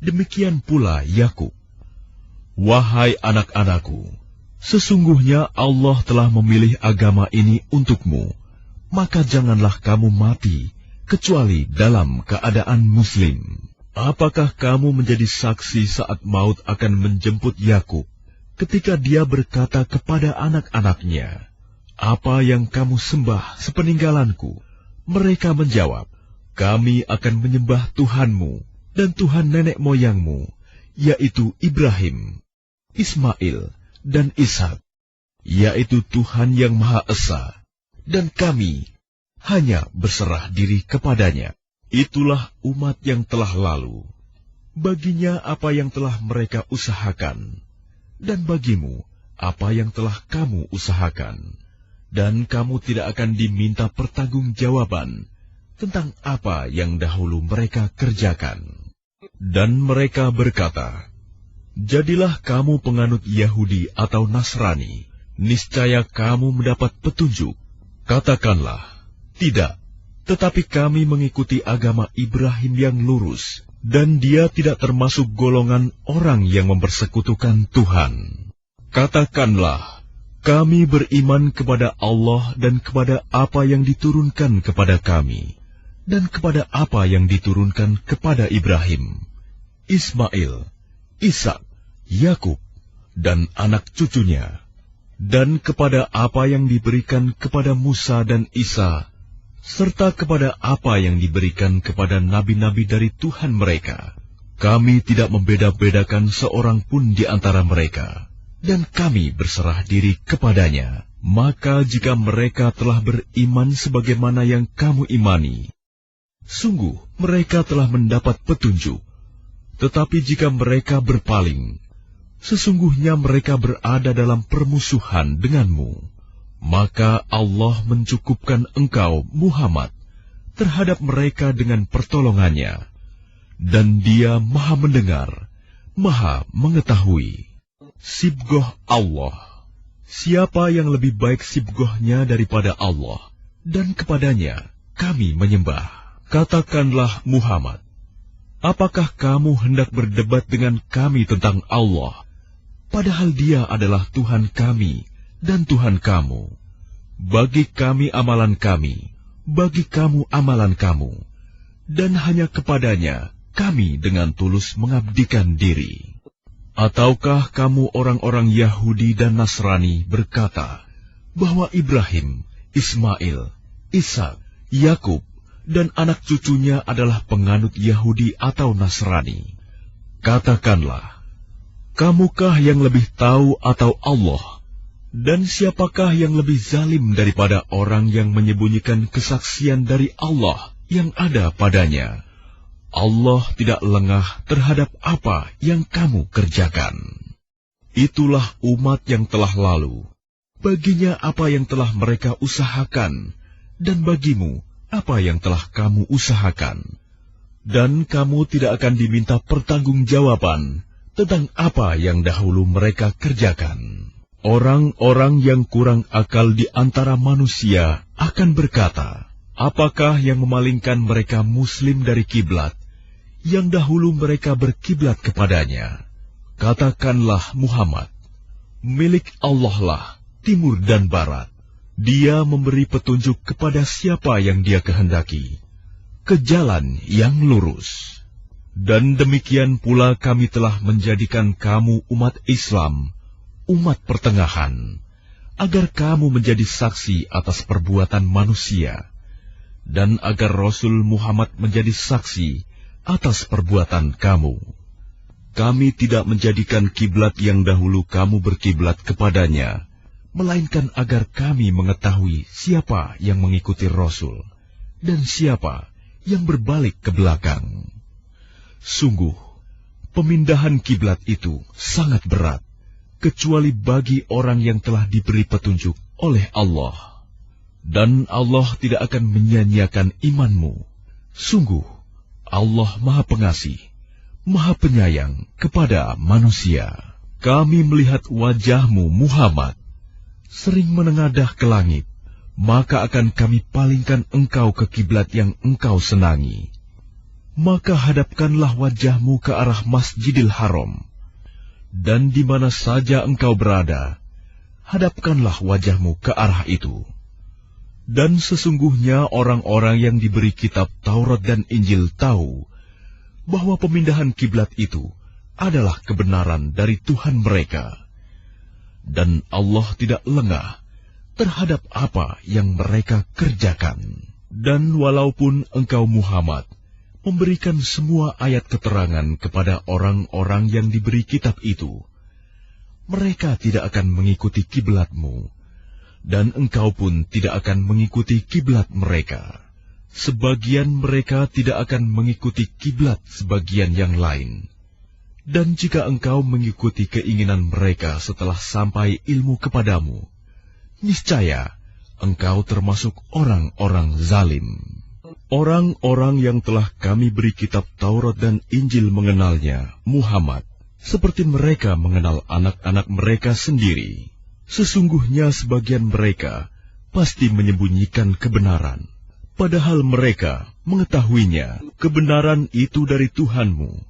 Demikian pula Yakub. "Wahai anak-anakku, sesungguhnya Allah telah memilih agama ini untukmu, maka janganlah kamu mati kecuali dalam keadaan muslim." Apakah kamu menjadi saksi saat maut akan menjemput Yakub, ketika dia berkata kepada anak-anaknya, "Apa yang kamu sembah sepeninggalanku?" Mereka menjawab, "Kami akan menyembah Tuhanmu dan Tuhan nenek moyangmu, yaitu Ibrahim, Ismail, dan Ishak, yaitu Tuhan yang Maha Esa, dan kami hanya berserah diri kepadanya." Itulah umat yang telah lalu. Baginya apa yang telah mereka usahakan, dan bagimu apa yang telah kamu usahakan, dan kamu tidak akan diminta pertanggungjawaban tentang apa yang dahulu mereka kerjakan. Dan mereka berkata, "Jadilah kamu penganut Yahudi atau Nasrani, niscaya kamu mendapat petunjuk." Katakanlah, "Tidak, tetapi kami mengikuti agama Ibrahim yang lurus, dan dia tidak termasuk golongan orang yang mempersekutukan Tuhan." Katakanlah, "Kami beriman kepada Allah dan kepada apa yang diturunkan kepada kami, dan kepada apa yang diturunkan kepada Ibrahim, Ismail, Ishak, Yakub, dan anak cucunya, dan kepada apa yang diberikan kepada Musa dan Isa, serta kepada apa yang diberikan kepada nabi-nabi dari Tuhan mereka. Kami tidak membeda-bedakan seorang pun di antara mereka, dan kami berserah diri kepadanya. Maka jika mereka telah beriman sebagaimana yang kamu imani, sungguh mereka telah mendapat petunjuk. Tetapi jika mereka berpaling, sesungguhnya mereka berada dalam permusuhan denganmu. Maka Allah mencukupkan engkau, Muhammad, terhadap mereka dengan pertolongannya, dan Dia Maha Mendengar, Maha Mengetahui. Sibgoh Allah. Siapa yang lebih baik sibgohnya daripada Allah, dan kepadanya kami menyembah. Katakanlah Muhammad, apakah kamu hendak berdebat dengan kami tentang Allah, padahal Dia adalah Tuhan kami dan Tuhan kamu? Bagi kami amalan kami, bagi kamu amalan kamu, dan hanya kepadanya kami dengan tulus mengabdikan diri. Ataukah kamu orang-orang Yahudi dan Nasrani berkata bahwa Ibrahim, Ismail, Ishak, Yakub, dan anak cucunya adalah penganut Yahudi atau Nasrani? Katakanlah, kamukah yang lebih tahu atau Allah? Dan siapakah yang lebih zalim daripada orang yang menyembunyikan kesaksian dari Allah yang ada padanya? Allah tidak lengah terhadap apa yang kamu kerjakan. Itulah umat yang telah lalu. Baginya apa yang telah mereka usahakan, dan bagimu apa yang telah kamu usahakan. Dan kamu tidak akan diminta pertanggungjawaban tentang apa yang dahulu mereka kerjakan. Orang-orang yang kurang akal di antara manusia akan berkata, apakah yang memalingkan mereka muslim dari kiblat yang dahulu mereka berkiblat kepadanya? Katakanlah Muhammad, milik Allah lah timur dan barat. Dia memberi petunjuk kepada siapa yang Dia kehendaki, ke jalan yang lurus. Dan demikian pula kami telah menjadikan kamu umat Islam, umat pertengahan, agar kamu menjadi saksi atas perbuatan manusia, dan agar Rasul Muhammad menjadi saksi atas perbuatan kamu. Kami tidak menjadikan kiblat yang dahulu kamu berkiblat kepadanya, melainkan agar kami mengetahui siapa yang mengikuti Rasul, dan siapa yang berbalik ke belakang. Sungguh, pemindahan kiblat itu sangat berat, kecuali bagi orang yang telah diberi petunjuk oleh Allah. Dan Allah tidak akan menyia-nyiakan imanmu. Sungguh, Allah Maha Pengasih, Maha Penyayang kepada manusia. Kami melihat wajahmu, Muhammad, sering menengadah ke langit, maka akan kami palingkan engkau ke kiblat yang engkau senangi. Maka hadapkanlah wajahmu ke arah Masjidil Haram, dan di mana saja engkau berada, hadapkanlah wajahmu ke arah itu. Dan sesungguhnya orang-orang yang diberi kitab Taurat dan Injil tahu bahwa pemindahan kiblat itu adalah kebenaran dari Tuhan mereka. Dan Allah tidak lengah terhadap apa yang mereka kerjakan. Dan walaupun engkau Muhammad memberikan semua ayat keterangan kepada orang-orang yang diberi kitab itu, mereka tidak akan mengikuti kiblatmu, dan engkau pun tidak akan mengikuti kiblat mereka. Sebagian mereka tidak akan mengikuti kiblat sebagian yang lain. Dan jika engkau mengikuti keinginan mereka setelah sampai ilmu kepadamu, niscaya engkau termasuk orang-orang zalim. Orang-orang yang telah kami beri kitab Taurat dan Injil mengenalnya, Muhammad, seperti mereka mengenal anak-anak mereka sendiri. Sesungguhnya sebagian mereka pasti menyembunyikan kebenaran, padahal mereka mengetahuinya kebenaran itu dari Tuhanmu.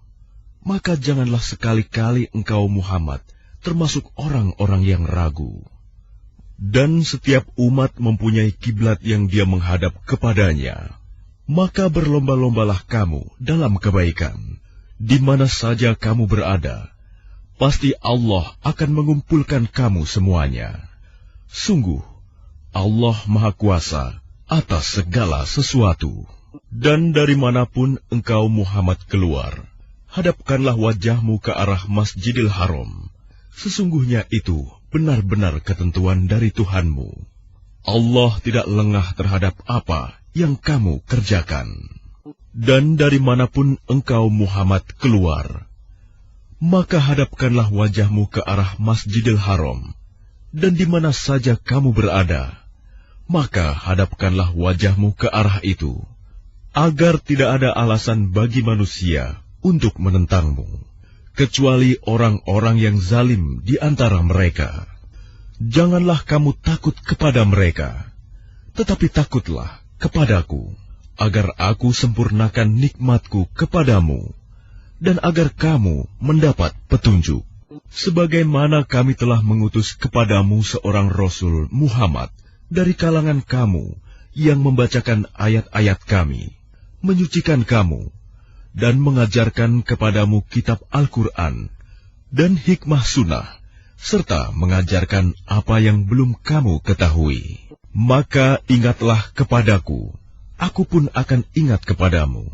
Maka janganlah sekali-kali engkau Muhammad termasuk orang-orang yang ragu. Dan setiap umat mempunyai kiblat yang dia menghadap kepadanya. Maka berlomba-lombalah kamu dalam kebaikan, di mana saja kamu berada. Pasti Allah akan mengumpulkan kamu semuanya. Sungguh, Allah Maha Kuasa, atas segala sesuatu. Dan dari manapun engkau Muhammad keluar, hadapkanlah wajahmu ke arah Masjidil Haram. Sesungguhnya itu benar-benar ketentuan dari Tuhanmu. Allah tidak lengah terhadap apa yang kamu kerjakan. Dan dari manapun engkau Muhammad keluar, maka hadapkanlah wajahmu ke arah Masjidil Haram. Dan di mana saja kamu berada, maka hadapkanlah wajahmu ke arah itu, agar tidak ada alasan bagi manusia untuk menentangmu, kecuali orang-orang yang zalim di antara mereka. Janganlah kamu takut kepada mereka, tetapi takutlah kepadaku, agar aku sempurnakan nikmatku kepadamu, dan agar kamu mendapat petunjuk. Sebagaimana kami telah mengutus kepadamu seorang Rasul Muhammad dari kalangan kamu yang membacakan ayat-ayat kami, menyucikan kamu, dan mengajarkan kepadamu kitab Al-Quran dan hikmah sunnah, serta mengajarkan apa yang belum kamu ketahui. Maka ingatlah kepadaku, aku pun akan ingat kepadamu.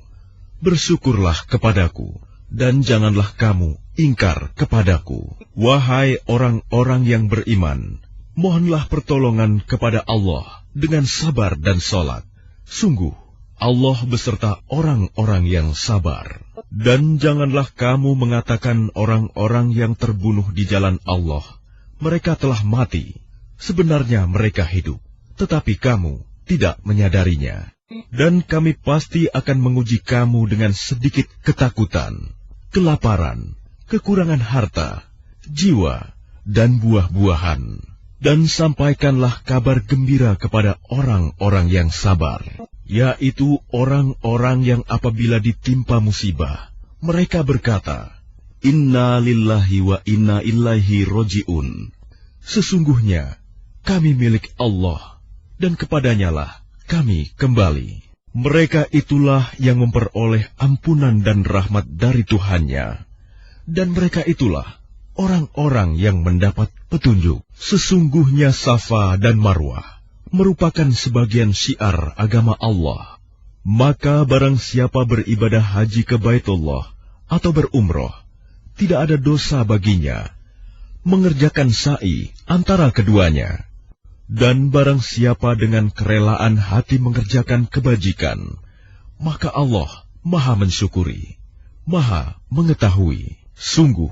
Bersyukurlah kepadaku, dan janganlah kamu ingkar kepadaku. Wahai orang-orang yang beriman, mohonlah pertolongan kepada Allah dengan sabar dan salat. Sungguh, Allah beserta orang-orang yang sabar. Dan janganlah kamu mengatakan orang-orang yang terbunuh di jalan Allah, mereka telah mati. Sebenarnya mereka hidup, tetapi kamu tidak menyadarinya. Dan kami pasti akan menguji kamu dengan sedikit ketakutan, kelaparan, kekurangan harta, jiwa, dan buah-buahan. Dan sampaikanlah kabar gembira kepada orang-orang yang sabar, yaitu orang-orang yang apabila ditimpa musibah, mereka berkata, Inna lillahi wa inna ilaihi roji'un. Sesungguhnya kami milik Allah, dan kepadanyalah kami kembali. Mereka itulah yang memperoleh ampunan dan rahmat dari Tuhannya, dan mereka itulah orang-orang yang mendapat petunjuk. Sesungguhnya Safa dan Marwah merupakan sebagian syiar agama Allah. Maka barang siapa beribadah haji ke Baitullah atau berumroh, tidak ada dosa baginya mengerjakan sa'i antara keduanya. Dan barang siapa dengan kerelaan hati mengerjakan kebajikan, maka Allah Maha mensyukuri, Maha mengetahui. Sungguh,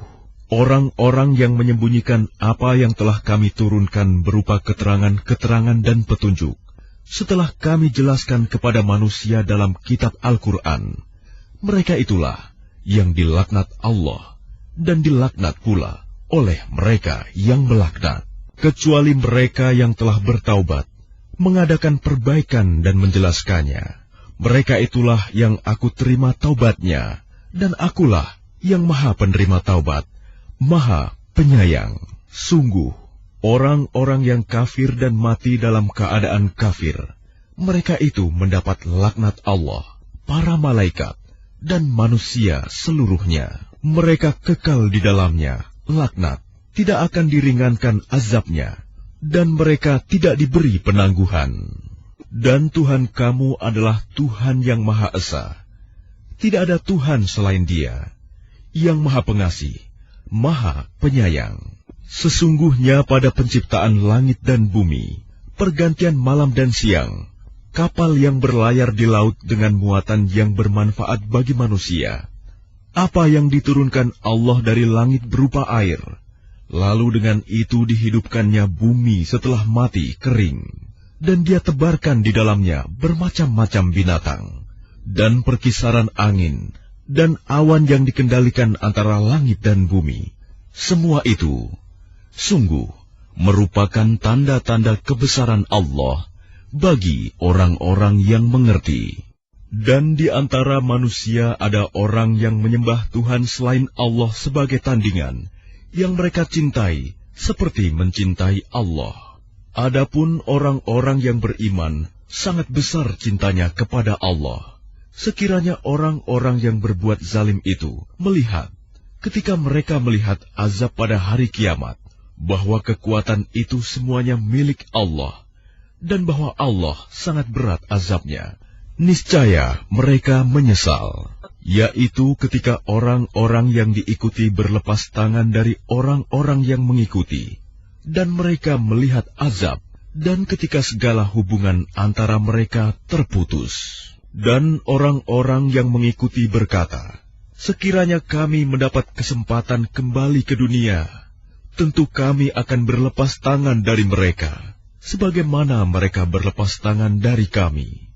orang-orang yang menyembunyikan apa yang telah kami turunkan berupa keterangan-keterangan dan petunjuk, setelah kami jelaskan kepada manusia dalam kitab Al-Quran, mereka itulah yang dilaknat Allah, dan dilaknat pula oleh mereka yang melaknat. Kecuali mereka yang telah bertaubat, mengadakan perbaikan dan menjelaskannya. Mereka itulah yang aku terima taubatnya, dan akulah yang Maha penerima taubat, Maha penyayang. Sungguh, orang-orang yang kafir dan mati dalam keadaan kafir, mereka itu mendapat laknat Allah, para malaikat, dan manusia seluruhnya. Mereka kekal di dalamnya, laknat. Tidak akan diringankan azabnya, dan mereka tidak diberi penangguhan. Dan Tuhan kamu adalah Tuhan yang Maha Esa. Tidak ada Tuhan selain Dia, yang Maha Pengasih, Maha Penyayang. Sesungguhnya pada penciptaan langit dan bumi, pergantian malam dan siang, kapal yang berlayar di laut dengan muatan yang bermanfaat bagi manusia, apa yang diturunkan Allah dari langit berupa air, lalu dengan itu dihidupkannya bumi setelah mati kering, dan Dia tebarkan di dalamnya bermacam-macam binatang, dan perkisaran angin, dan awan yang dikendalikan antara langit dan bumi. Semua itu, sungguh, merupakan tanda-tanda kebesaran Allah bagi orang-orang yang mengerti. Dan di antara manusia ada orang yang menyembah Tuhan selain Allah sebagai tandingan, yang mereka cintai seperti mencintai Allah. Adapun orang-orang yang beriman sangat besar cintanya kepada Allah. Sekiranya orang-orang yang berbuat zalim itu melihat, ketika mereka melihat azab pada hari kiamat, bahwa kekuatan itu semuanya milik Allah, dan bahwa Allah sangat berat azabnya. Niscaya mereka menyesal, yaitu ketika orang-orang yang diikuti berlepas tangan dari orang-orang yang mengikuti, dan mereka melihat azab, dan ketika segala hubungan antara mereka terputus. Dan orang-orang yang mengikuti berkata, sekiranya kami mendapat kesempatan kembali ke dunia, tentu kami akan berlepas tangan dari mereka, sebagaimana mereka berlepas tangan dari kami.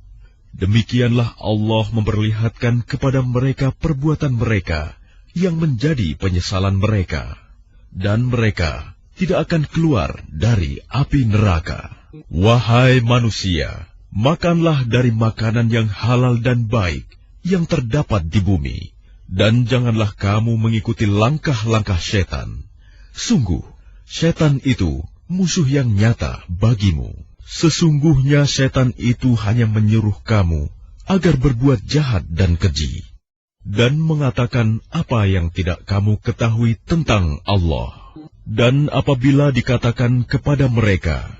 Demikianlah Allah memperlihatkan kepada mereka perbuatan mereka yang menjadi penyesalan mereka, dan mereka tidak akan keluar dari api neraka. Wahai manusia, makanlah dari makanan yang halal dan baik yang terdapat di bumi, dan janganlah kamu mengikuti langkah-langkah setan. Sungguh, setan itu musuh yang nyata bagimu. Sesungguhnya setan itu hanya menyuruh kamu agar berbuat jahat dan keji, dan mengatakan apa yang tidak kamu ketahui tentang Allah. Dan apabila dikatakan kepada mereka,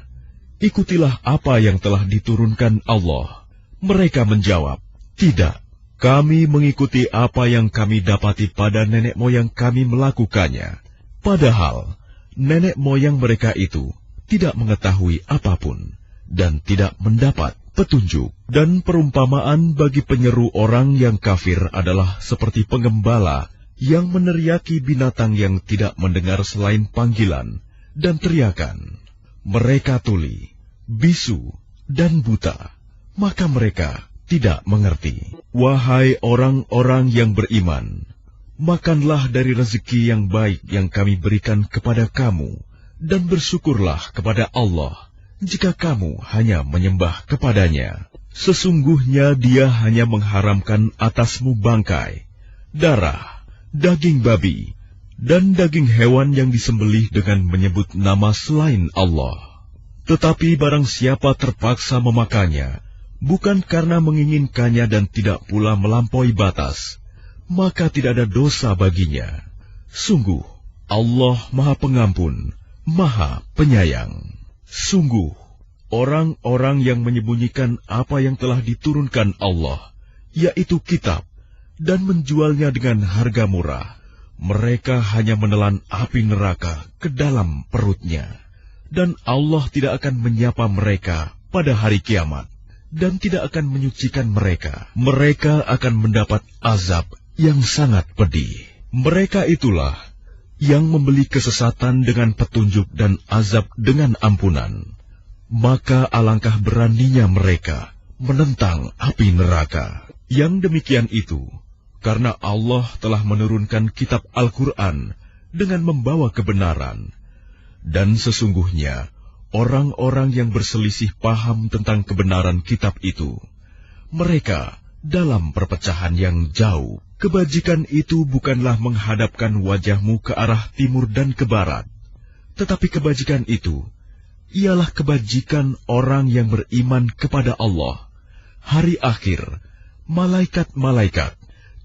ikutilah apa yang telah diturunkan Allah, mereka menjawab, tidak, kami mengikuti apa yang kami dapati pada nenek moyang kami melakukannya. Padahal nenek moyang mereka itu tidak mengetahui apapun dan tidak mendapat petunjuk. Dan perumpamaan bagi penyeru orang yang kafir adalah seperti penggembala yang meneriaki binatang yang tidak mendengar selain panggilan dan teriakan. Mereka tuli, bisu, dan buta, maka mereka tidak mengerti. Wahai orang-orang yang beriman, makanlah dari rezeki yang baik yang kami berikan kepada kamu, dan bersyukurlah kepada Allah jika kamu hanya menyembah kepadanya. Sesungguhnya Dia hanya mengharamkan atasmu bangkai, darah, daging babi, dan daging hewan yang disembelih dengan menyebut nama selain Allah. Tetapi barang siapa terpaksa memakannya, bukan karena menginginkannya dan tidak pula melampaui batas, maka tidak ada dosa baginya. Sungguh, Allah Maha Pengampun, Maha Penyayang. Sungguh, orang-orang yang menyembunyikan apa yang telah diturunkan Allah, yaitu kitab, dan menjualnya dengan harga murah, mereka hanya menelan api neraka ke dalam perutnya. Dan Allah tidak akan menyapa mereka pada hari kiamat, dan tidak akan menyucikan mereka. Mereka akan mendapat azab yang sangat pedih. Mereka itulah yang membeli kesesatan dengan petunjuk dan azab dengan ampunan. Maka alangkah beraninya mereka menentang api neraka. Yang demikian itu karena Allah telah menurunkan kitab Al-Quran dengan membawa kebenaran. Dan sesungguhnya orang-orang yang berselisih paham tentang kebenaran kitab itu, mereka dalam perpecahan yang jauh. Kebajikan itu bukanlah menghadapkan wajahmu ke arah timur dan ke barat, tetapi kebajikan itu ialah kebajikan orang yang beriman kepada Allah, hari akhir, malaikat-malaikat,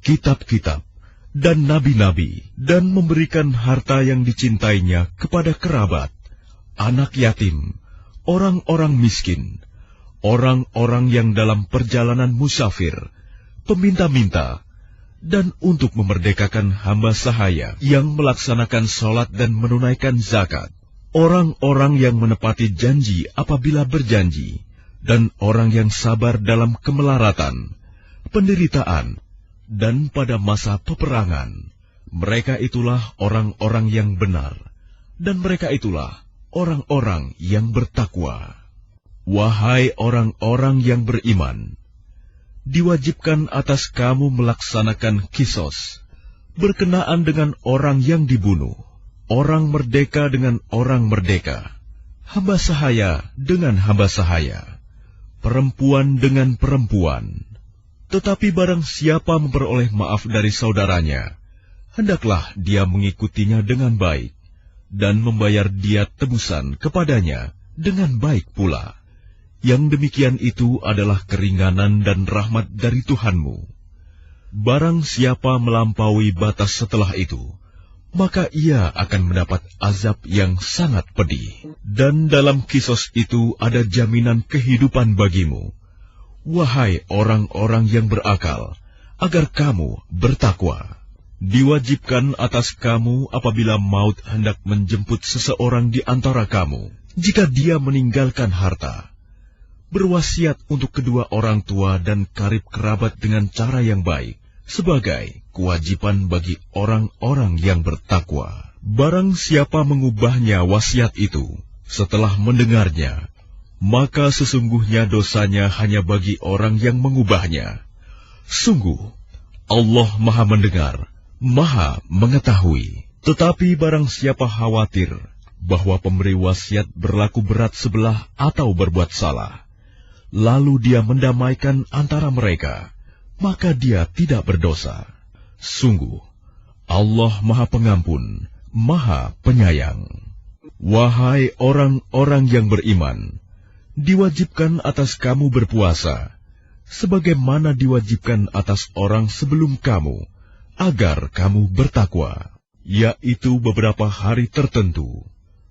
kitab-kitab, dan nabi-nabi, dan memberikan harta yang dicintainya kepada kerabat, anak yatim, orang-orang miskin, orang-orang yang dalam perjalanan musafir, peminta-minta, dan untuk memerdekakan hamba sahaya yang melaksanakan sholat dan menunaikan zakat, orang-orang yang menepati janji apabila berjanji, dan orang yang sabar dalam kemelaratan, penderitaan, dan pada masa peperangan. Mereka itulah orang-orang yang benar, dan mereka itulah orang-orang yang bertakwa. Wahai orang-orang yang beriman, diwajibkan atas kamu melaksanakan kisos, berkenaan dengan orang yang dibunuh, orang merdeka dengan orang merdeka, hamba sahaya dengan hamba sahaya, perempuan dengan perempuan. Tetapi barang siapa memperoleh maaf dari saudaranya, hendaklah dia mengikutinya dengan baik, dan membayar dia tebusan kepadanya dengan baik pula. Yang demikian itu adalah keringanan dan rahmat dari Tuhanmu. Barang siapa melampaui batas setelah itu, maka ia akan mendapat azab yang sangat pedih. Dan dalam kisos itu ada jaminan kehidupan bagimu, wahai orang-orang yang berakal, agar kamu bertakwa. Diwajibkan atas kamu apabila maut hendak menjemput seseorang di antara kamu, jika dia meninggalkan harta, berwasiat untuk kedua orang tua dan karib kerabat dengan cara yang baik, sebagai kewajiban bagi orang-orang yang bertakwa. Barang siapa mengubahnya wasiat itu setelah mendengarnya, maka sesungguhnya dosanya hanya bagi orang yang mengubahnya. Sungguh, Allah Maha Mendengar, Maha Mengetahui. Tetapi barang siapa khawatir bahwa pemberi wasiat berlaku berat sebelah atau berbuat salah, lalu dia mendamaikan antara mereka, maka dia tidak berdosa. Sungguh, Allah Maha Pengampun, Maha Penyayang. Wahai orang-orang yang beriman, diwajibkan atas kamu berpuasa, sebagaimana diwajibkan atas orang sebelum kamu, agar kamu bertakwa, yaitu beberapa hari tertentu.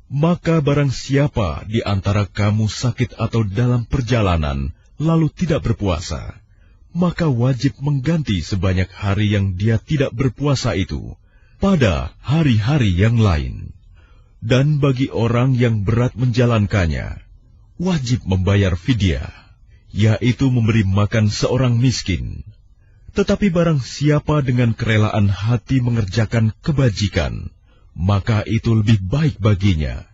Maka barang siapa di antara kamu sakit atau dalam perjalanan, lalu tidak berpuasa, maka wajib mengganti sebanyak hari yang dia tidak berpuasa itu pada hari-hari yang lain. Dan bagi orang yang berat menjalankannya, wajib membayar fidyah, yaitu memberi makan seorang miskin. Tetapi barang siapa dengan kerelaan hati mengerjakan kebajikan, maka itu lebih baik baginya,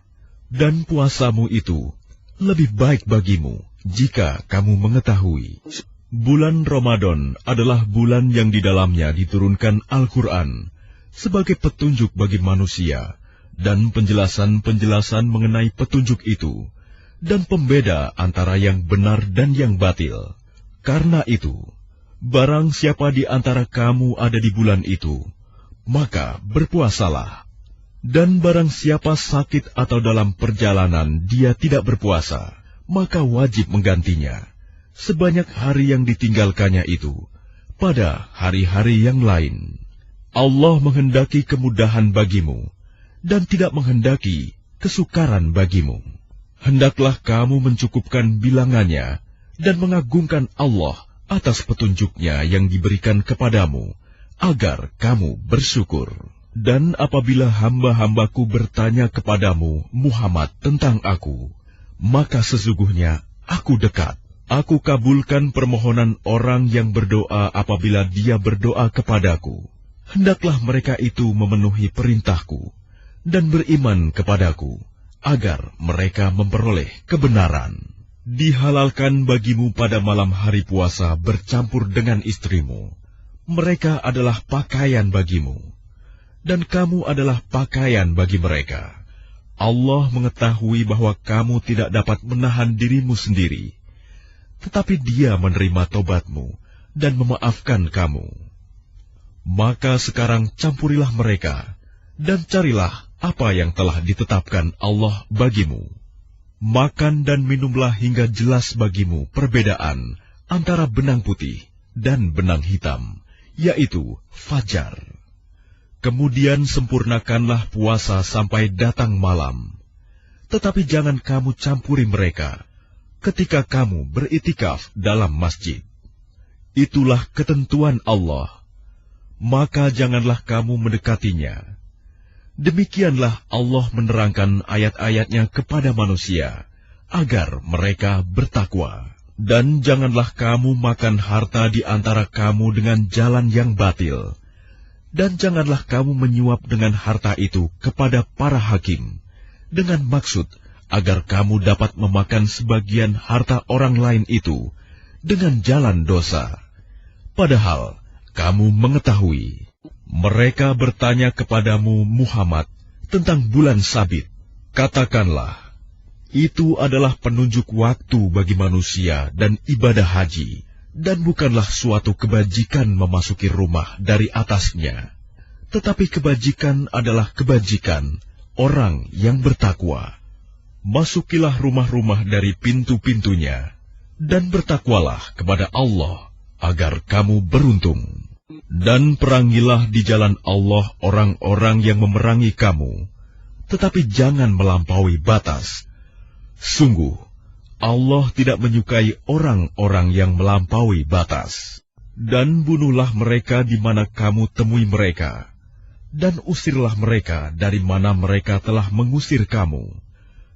dan puasamu itu lebih baik bagimu jika kamu mengetahui. Bulan Ramadan adalah bulan yang di dalamnya diturunkan Al-Quran sebagai petunjuk bagi manusia dan penjelasan-penjelasan mengenai petunjuk itu dan pembeda antara yang benar dan yang batil. Karena itu, barang siapa di antara kamu ada di bulan itu, maka berpuasalah. Dan barang siapa sakit atau dalam perjalanan dia tidak berpuasa, maka wajib menggantinya sebanyak hari yang ditinggalkannya itu pada hari-hari yang lain. Allah menghendaki kemudahan bagimu dan tidak menghendaki kesukaran bagimu. Hendaklah kamu mencukupkan bilangannya dan mengagungkan Allah atas petunjuknya yang diberikan kepadamu, agar kamu bersyukur. Dan apabila hamba-hambaku bertanya kepadamu, Muhammad, tentang aku, maka sesungguhnya aku dekat. Aku kabulkan permohonan orang yang berdoa apabila dia berdoa kepadaku. Hendaklah mereka itu memenuhi perintahku dan beriman kepadaku, agar mereka memperoleh kebenaran. Dihalalkan bagimu pada malam hari puasa bercampur dengan istrimu. Mereka adalah pakaian bagimu, dan kamu adalah pakaian bagi mereka. Allah mengetahui bahwa kamu tidak dapat menahan dirimu sendiri, tetapi Dia menerima tobatmu dan memaafkan kamu. Maka sekarang campurilah mereka, dan carilah apa yang telah ditetapkan Allah bagimu. Makan dan minumlah hingga jelas bagimu perbedaan antara benang putih dan benang hitam, yaitu fajar. Kemudian sempurnakanlah puasa sampai datang malam. Tetapi jangan kamu campuri mereka ketika kamu beritikaf dalam masjid. Itulah ketentuan Allah, maka janganlah kamu mendekatinya. Demikianlah Allah menerangkan ayat-ayatnya kepada manusia, agar mereka bertakwa. Dan janganlah kamu makan harta di antara kamu dengan jalan yang batil. Dan janganlah kamu menyuap dengan harta itu kepada para hakim, dengan maksud agar kamu dapat memakan sebagian harta orang lain itu dengan jalan dosa. Padahal kamu mengetahui. Mereka bertanya kepadamu, Muhammad, tentang bulan Sabit. Katakanlah, itu adalah penunjuk waktu bagi manusia dan ibadah haji, dan bukanlah suatu kebajikan memasuki rumah dari atasnya. Tetapi kebajikan adalah kebajikan orang yang bertakwa. Masukilah rumah-rumah dari pintu-pintunya, dan bertakwalah kepada Allah, agar kamu beruntung. Dan perangilah di jalan Allah orang-orang yang memerangi kamu, tetapi jangan melampaui batas. Sungguh, Allah tidak menyukai orang-orang yang melampaui batas. Dan bunuhlah mereka di mana kamu temui mereka, dan usirlah mereka dari mana mereka telah mengusir kamu.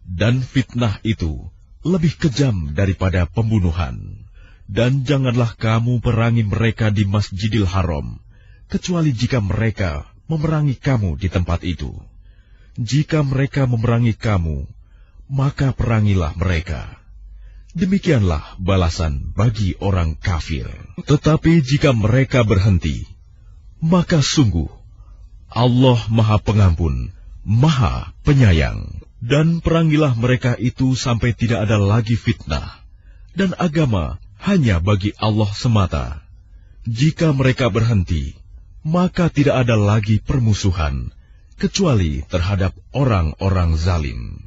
Dan fitnah itu lebih kejam daripada pembunuhan. Dan janganlah kamu perangi mereka di Masjidil Haram, kecuali jika mereka memerangi kamu di tempat itu. Jika mereka memerangi kamu, maka perangilah mereka. Demikianlah balasan bagi orang kafir. Tetapi jika mereka berhenti, maka sungguh Allah Maha Pengampun, Maha Penyayang. Dan perangilah mereka itu sampai tidak ada lagi fitnah, dan agama hanya bagi Allah semata. Jika mereka berhenti, maka tidak ada lagi permusuhan, kecuali terhadap orang-orang zalim.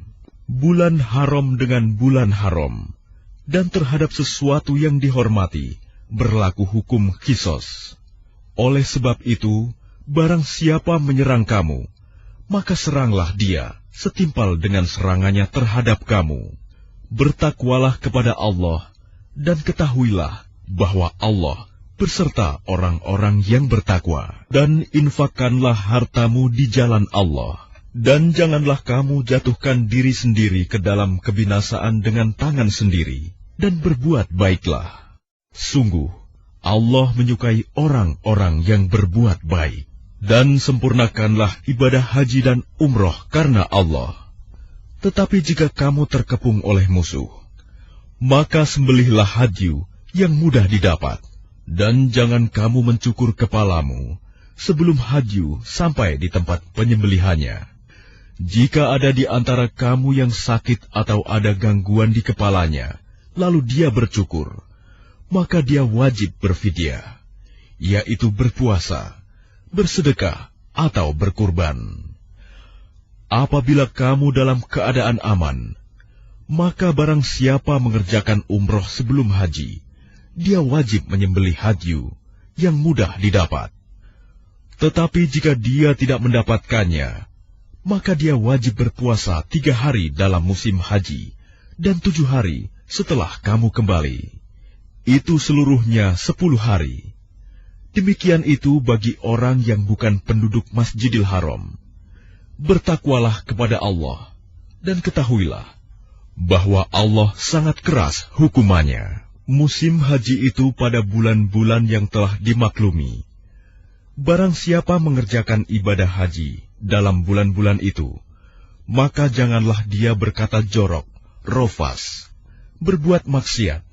Bulan haram dengan bulan haram, dan terhadap sesuatu yang dihormati, berlaku hukum qisas. Oleh sebab itu, barang siapa menyerang kamu, maka seranglah dia setimpal dengan serangannya terhadap kamu. Bertakwalah kepada Allah, dan ketahuilah bahwa Allah berserta orang-orang yang bertakwa. Dan infakkanlah hartamu di jalan Allah, dan janganlah kamu jatuhkan diri sendiri ke dalam kebinasaan dengan tangan sendiri, dan berbuat baiklah. Sungguh, Allah menyukai orang-orang yang berbuat baik. Dan sempurnakanlah ibadah haji dan umroh karena Allah. Tetapi jika kamu terkepung oleh musuh, maka sembelihlah hadyu yang mudah didapat, dan jangan kamu mencukur kepalamu sebelum hadyu sampai di tempat penyembelihannya. Jika ada di antara kamu yang sakit atau ada gangguan di kepalanya, lalu dia bercukur, maka dia wajib berfidyah, yaitu berpuasa, bersedekah, atau berkurban. Apabila kamu dalam keadaan aman, maka barang siapa mengerjakan umroh sebelum haji, dia wajib menyembelih hadyu yang mudah didapat. Tetapi jika dia tidak mendapatkannya, maka dia wajib berpuasa 3 hari dalam musim haji, dan 7 hari setelah kamu kembali. Itu seluruhnya 10 hari. Demikian itu bagi orang yang bukan penduduk Masjidil Haram. Bertakwalah kepada Allah, dan ketahuilah bahwa Allah sangat keras hukumannya. Musim haji itu pada bulan-bulan yang telah dimaklumi. Barang siapa mengerjakan ibadah haji dalam bulan-bulan itu, maka janganlah dia berkata jorok, rofas, berbuat maksiat,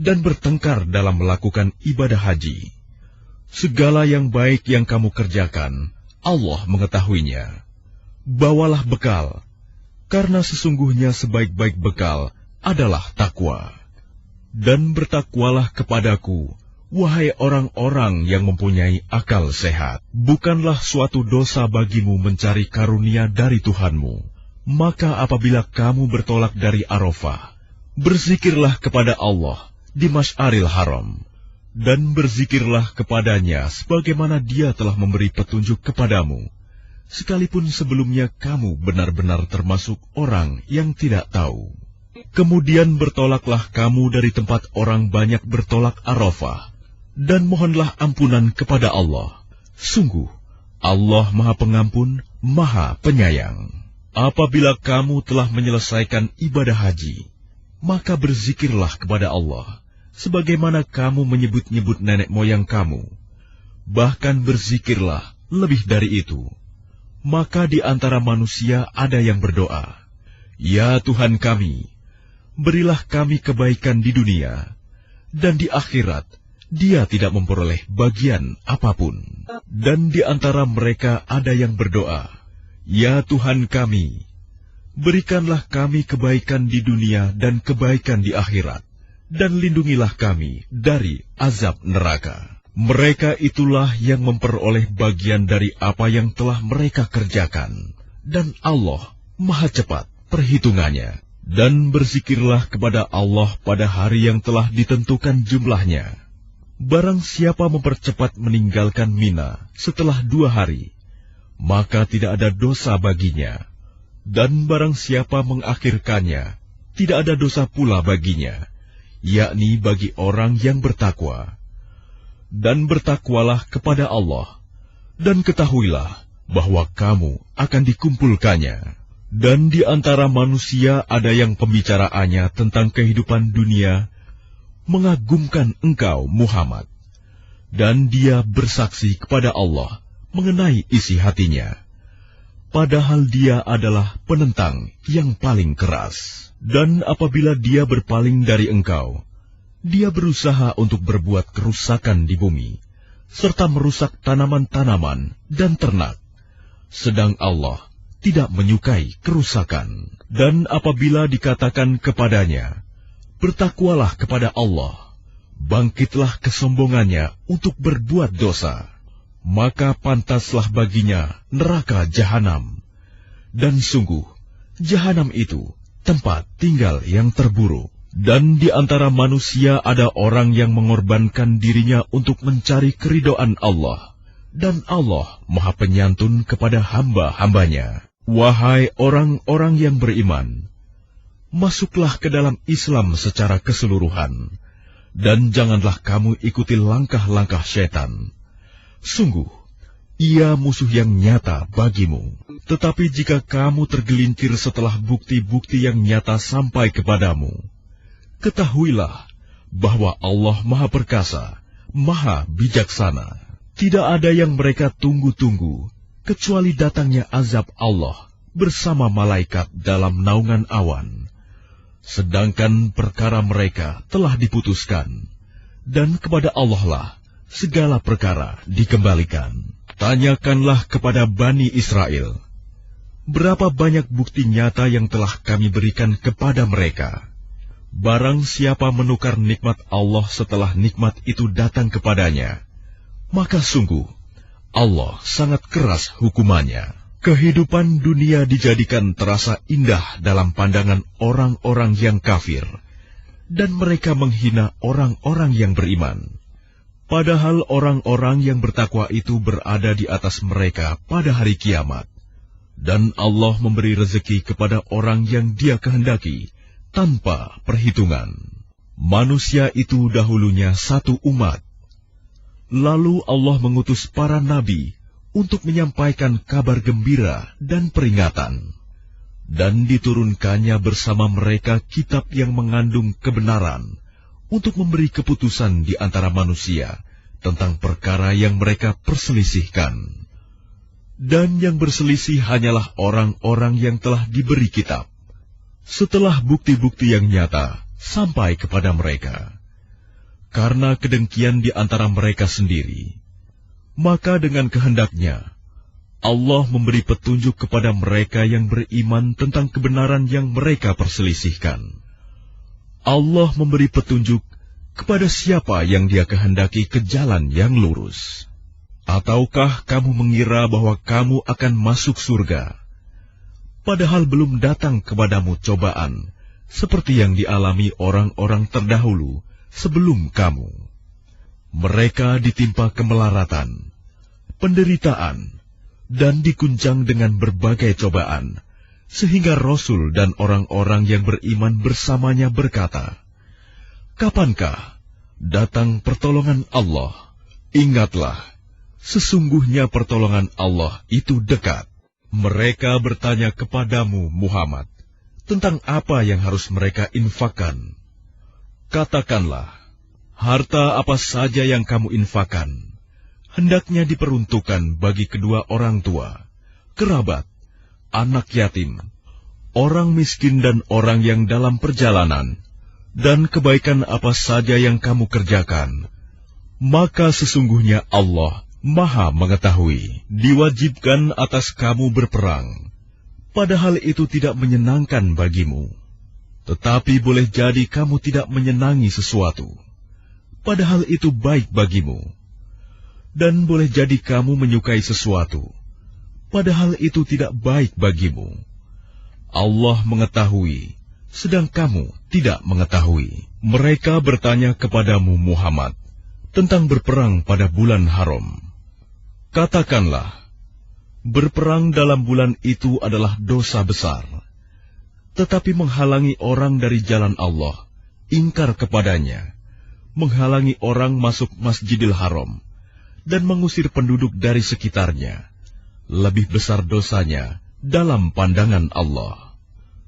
dan bertengkar dalam melakukan ibadah haji. Segala yang baik yang kamu kerjakan, Allah mengetahuinya. Bawalah bekal, karena sesungguhnya sebaik-baik bekal adalah takwa. Dan bertakwalah kepadaku, wahai orang-orang yang mempunyai akal sehat. Bukanlah suatu dosa bagimu mencari karunia dari Tuhanmu. Maka apabila kamu bertolak dari Arafah, berzikirlah kepada Allah di Masy'aril Haram, dan berzikirlah kepadanya sebagaimana dia telah memberi petunjuk kepadamu, sekalipun sebelumnya kamu benar-benar termasuk orang yang tidak tahu. Kemudian bertolaklah kamu dari tempat orang banyak bertolak Arafah, dan mohonlah ampunan kepada Allah. Sungguh, Allah Maha Pengampun, Maha Penyayang. Apabila kamu telah menyelesaikan ibadah haji, maka berzikirlah kepada Allah, sebagaimana kamu menyebut-nyebut nenek moyang kamu. Bahkan berzikirlah lebih dari itu. Maka di antara manusia ada yang berdoa, "Ya Tuhan kami, berilah kami kebaikan di dunia, dan di akhirat dia tidak memperoleh bagian apapun." Dan di antara mereka ada yang berdoa, "Ya Tuhan kami, berikanlah kami kebaikan di dunia dan kebaikan di akhirat, dan lindungilah kami dari azab neraka." Mereka itulah yang memperoleh bagian dari apa yang telah mereka kerjakan, dan Allah Maha cepat perhitungannya. Dan berzikirlah kepada Allah pada hari yang telah ditentukan jumlahnya. barang siapa mempercepat meninggalkan Mina setelah 2 hari, maka tidak ada dosa baginya. Dan barang siapa mengakhirkannya, tidak ada dosa pula baginya, yakni bagi orang yang bertakwa. Dan bertakwalah kepada Allah, dan ketahuilah bahwa kamu akan dikumpulkannya. Dan di antara manusia ada yang pembicaraannya tentang kehidupan dunia mengagumkan engkau, Muhammad, dan dia bersaksi kepada Allah mengenai isi hatinya, padahal dia adalah penentang yang paling keras. Dan apabila dia berpaling dari engkau, dia berusaha untuk berbuat kerusakan di bumi, serta merusak tanaman-tanaman dan ternak, sedang Allah tidak menyukai kerusakan. Dan apabila dikatakan kepadanya, bertakwalah kepada Allah, bangkitlah kesombongannya untuk berbuat dosa, maka pantaslah baginya neraka jahanam. Dan sungguh, jahanam itu tempat tinggal yang terburuk. Dan di antara manusia ada orang yang mengorbankan dirinya untuk mencari keridhaan Allah, dan Allah Maha Penyantun kepada hamba-hambanya. Wahai orang-orang yang beriman, masuklah ke dalam Islam secara keseluruhan, dan janganlah kamu ikuti langkah-langkah syaitan. Sungguh, ia musuh yang nyata bagimu. Tetapi jika kamu tergelincir setelah bukti-bukti yang nyata sampai kepadamu, ketahuilah bahwa Allah Maha Perkasa, Maha Bijaksana. Tidak ada yang mereka tunggu-tunggu kecuali datangnya azab Allah bersama malaikat dalam naungan awan. Sedangkan perkara mereka telah diputuskan, dan kepada Allah lah segala perkara dikembalikan. Tanyakanlah kepada Bani Israel, berapa banyak bukti nyata yang telah kami berikan kepada mereka. Barang siapa menukar nikmat Allah setelah nikmat itu datang kepadanya, maka sungguh Allah sangat keras hukumannya. Kehidupan dunia dijadikan terasa indah dalam pandangan orang-orang yang kafir, dan mereka menghina orang-orang yang beriman. Padahal orang-orang yang bertakwa itu berada di atas mereka pada hari kiamat, dan Allah memberi rezeki kepada orang yang Dia kehendaki tanpa perhitungan. Manusia itu dahulunya satu umat. Lalu Allah mengutus para nabi untuk menyampaikan kabar gembira dan peringatan, dan diturunkannya bersama mereka kitab yang mengandung kebenaran untuk memberi keputusan di antara manusia tentang perkara yang mereka perselisihkan. Dan yang berselisih hanyalah orang-orang yang telah diberi kitab, setelah bukti-bukti yang nyata sampai kepada mereka. Karena kedengkian di antara mereka sendiri, maka dengan kehendaknya, Allah memberi petunjuk kepada mereka yang beriman tentang kebenaran yang mereka perselisihkan. Allah memberi petunjuk kepada siapa yang Dia kehendaki ke jalan yang lurus. Ataukah kamu mengira bahwa kamu akan masuk surga, padahal belum datang kepadamu cobaan, seperti yang dialami orang-orang terdahulu sebelum kamu? Mereka ditimpa kemelaratan, penderitaan, dan dikuncang dengan berbagai cobaan, sehingga Rasul dan orang-orang yang beriman bersamanya berkata, kapankah datang pertolongan Allah? Ingatlah, sesungguhnya pertolongan Allah itu dekat. Mereka bertanya kepadamu, Muhammad, tentang apa yang harus mereka infakkan. Katakanlah, harta apa saja yang kamu infakkan, hendaknya diperuntukkan bagi kedua orang tua, kerabat, anak yatim, orang miskin dan orang yang dalam perjalanan, dan kebaikan apa saja yang kamu kerjakan, maka sesungguhnya Allah Maha mengetahui. Diwajibkan atas kamu berperang, padahal itu tidak menyenangkan bagimu. Tetapi boleh jadi kamu tidak menyenangi sesuatu, padahal itu baik bagimu. Dan boleh jadi kamu menyukai sesuatu, padahal itu tidak baik bagimu. Allah mengetahui, sedang kamu tidak mengetahui. Mereka bertanya kepadamu, Muhammad, tentang berperang pada bulan haram. Katakanlah, berperang dalam bulan itu adalah dosa besar, tetapi menghalangi orang dari jalan Allah, ingkar kepadanya, menghalangi orang masuk Masjidil Haram, dan mengusir penduduk dari sekitarnya, lebih besar dosanya dalam pandangan Allah.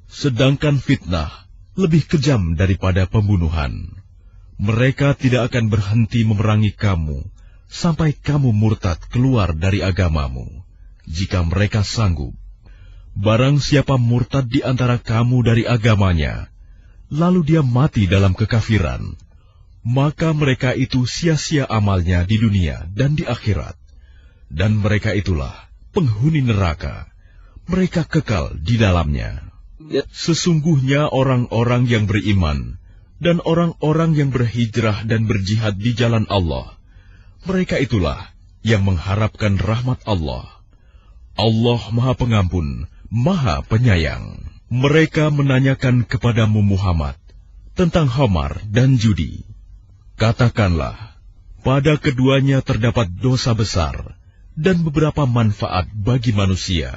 Sedangkan fitnah lebih kejam daripada pembunuhan. Mereka tidak akan berhenti memerangi kamu sampai kamu murtad keluar dari agamamu, jika mereka sanggup. Barang siapa murtad di antara kamu dari agamanya, lalu dia mati dalam kekafiran, maka mereka itu sia-sia amalnya di dunia dan di akhirat. Dan mereka itulah penghuni neraka, mereka kekal di dalamnya. Sesungguhnya orang-orang yang beriman dan orang-orang yang berhijrah dan berjihad di jalan Allah, mereka itulah yang mengharapkan rahmat Allah. Allah Maha Pengampun, Maha Penyayang. Mereka menanyakan kepadamu Muhammad tentang khamar dan judi. Katakanlah, pada keduanya terdapat dosa besar dan beberapa manfaat bagi manusia,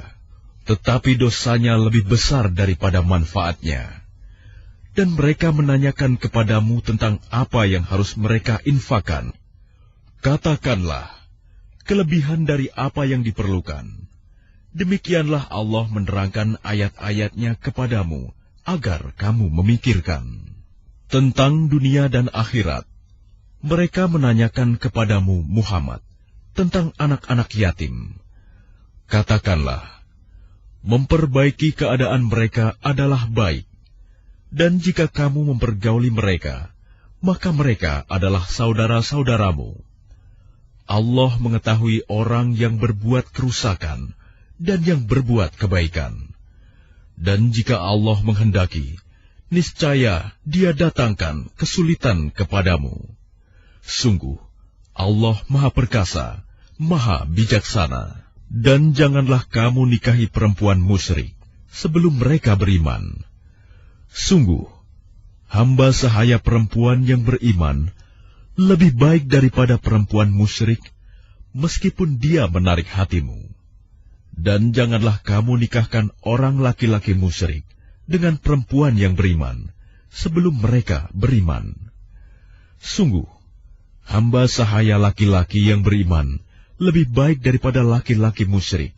tetapi dosanya lebih besar daripada manfaatnya. Dan mereka menanyakan kepadamu tentang apa yang harus mereka infakkan. Katakanlah, kelebihan dari apa yang diperlukan. Demikianlah Allah menerangkan ayat-ayatnya kepadamu, agar kamu memikirkan. Tentang dunia dan akhirat, mereka menanyakan kepadamu Muhammad tentang anak-anak yatim. Katakanlah, memperbaiki keadaan mereka adalah baik. Dan jika kamu mempergauli mereka, maka mereka adalah saudara-saudaramu. Allah mengetahui orang yang berbuat kerusakan dan yang berbuat kebaikan. Dan jika Allah menghendaki, niscaya Dia datangkan kesulitan kepadamu. Sungguh, Allah Maha Perkasa, Maha Bijaksana. Dan janganlah kamu nikahi perempuan musyrik sebelum mereka beriman. Sungguh, hamba sahaya perempuan yang beriman lebih baik daripada perempuan musyrik, meskipun dia menarik hatimu. Dan janganlah kamu nikahkan orang laki-laki musyrik dengan perempuan yang beriman sebelum mereka beriman. Sungguh, hamba sahaya laki-laki yang beriman lebih baik daripada laki-laki musyrik,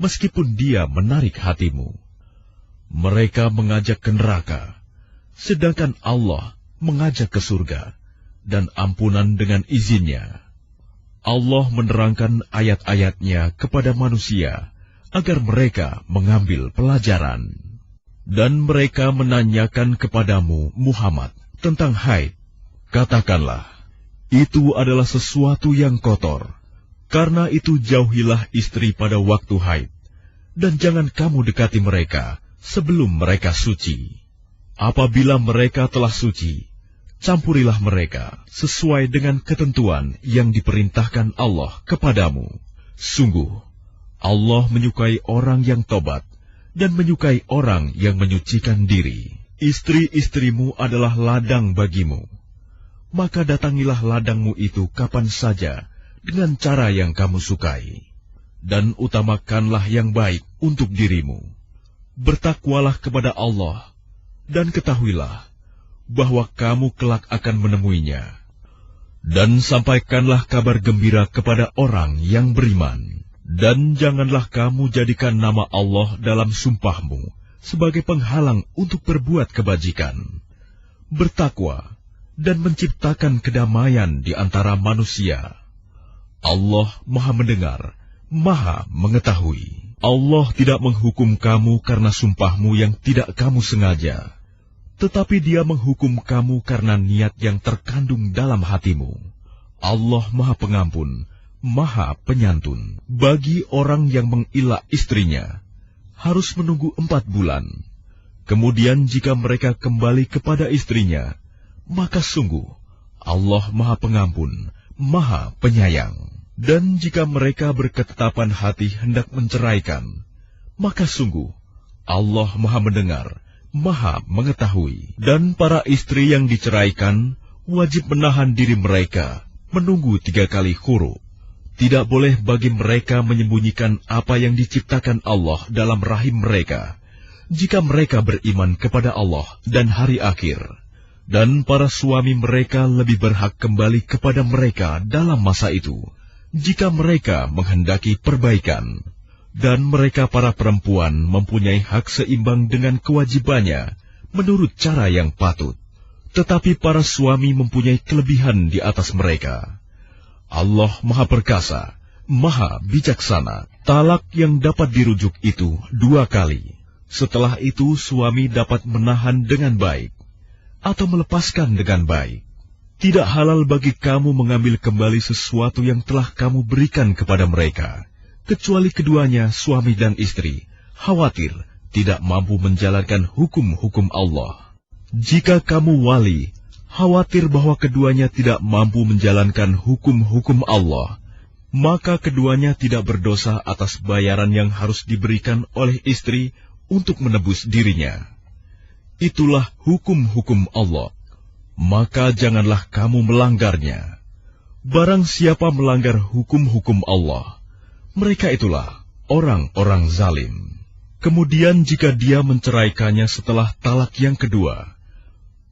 meskipun dia menarik hatimu. Mereka mengajak ke neraka, sedangkan Allah mengajak ke surga, dan ampunan dengan izinnya. Allah menerangkan ayat-ayatnya kepada manusia, agar mereka mengambil pelajaran. Dan mereka menanyakan kepadamu, Muhammad, tentang haid. Katakanlah, itu adalah sesuatu yang kotor. Karena itu jauhilah istri pada waktu haid, dan jangan kamu dekati mereka sebelum mereka suci. Apabila mereka telah suci, campurilah mereka sesuai dengan ketentuan yang diperintahkan Allah kepadamu. Sungguh, Allah menyukai orang yang tobat dan menyukai orang yang menyucikan diri. Istri-istrimu adalah ladang bagimu, maka datangilah ladangmu itu kapan saja dengan cara yang kamu sukai, dan utamakanlah yang baik untuk dirimu. Bertakwalah kepada Allah, dan ketahuilah bahwa kamu kelak akan menemuinya. Dan sampaikanlah kabar gembira kepada orang yang beriman. Dan janganlah kamu jadikan nama Allah dalam sumpahmu sebagai penghalang untuk berbuat kebajikan. Bertakwa dan menciptakan kedamaian di antara manusia. Allah Maha Mendengar, Maha Mengetahui. Allah tidak menghukum kamu karena sumpahmu yang tidak kamu sengaja, tetapi Dia menghukum kamu karena niat yang terkandung dalam hatimu. Allah Maha Pengampun, Maha Penyantun. Bagi orang yang mengilah istrinya, harus menunggu 4 bulan. Kemudian jika mereka kembali kepada istrinya, maka sungguh Allah Maha Pengampun, Maha Penyayang. Dan jika mereka berketetapan hati hendak menceraikan, maka sungguh Allah Maha Mendengar, Maha Mengetahui. Dan para istri yang diceraikan wajib menahan diri mereka menunggu 3 kali huruf. Tidak boleh bagi mereka menyembunyikan apa yang diciptakan Allah dalam rahim mereka, jika mereka beriman kepada Allah dan hari akhir. Dan para suami mereka lebih berhak kembali kepada mereka dalam masa itu, jika mereka menghendaki perbaikan. Dan mereka para perempuan mempunyai hak seimbang dengan kewajibannya menurut cara yang patut. Tetapi para suami mempunyai kelebihan di atas mereka. Allah Maha Perkasa, Maha Bijaksana. Talak yang dapat dirujuk itu 2 kali. Setelah itu suami dapat menahan dengan baik atau melepaskan dengan baik. Tidak halal bagi kamu mengambil kembali sesuatu yang telah kamu berikan kepada mereka, kecuali keduanya, suami dan istri, khawatir tidak mampu menjalankan hukum-hukum Allah. Jika kamu wali, khawatir bahwa keduanya tidak mampu menjalankan hukum-hukum Allah, maka keduanya tidak berdosa atas bayaran yang harus diberikan oleh istri untuk menebus dirinya. Itulah hukum-hukum Allah, maka janganlah kamu melanggarnya. Barang siapa melanggar hukum-hukum Allah, mereka itulah orang-orang zalim. Kemudian jika dia menceraikannya setelah talak yang kedua,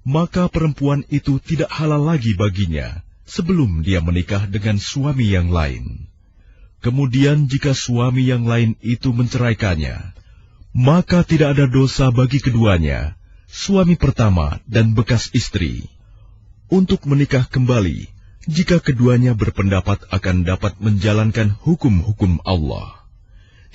maka perempuan itu tidak halal lagi baginya sebelum dia menikah dengan suami yang lain. Kemudian jika suami yang lain itu menceraikannya, maka tidak ada dosa bagi keduanya, suami pertama dan bekas istri, untuk menikah kembali jika keduanya berpendapat akan dapat menjalankan hukum-hukum Allah.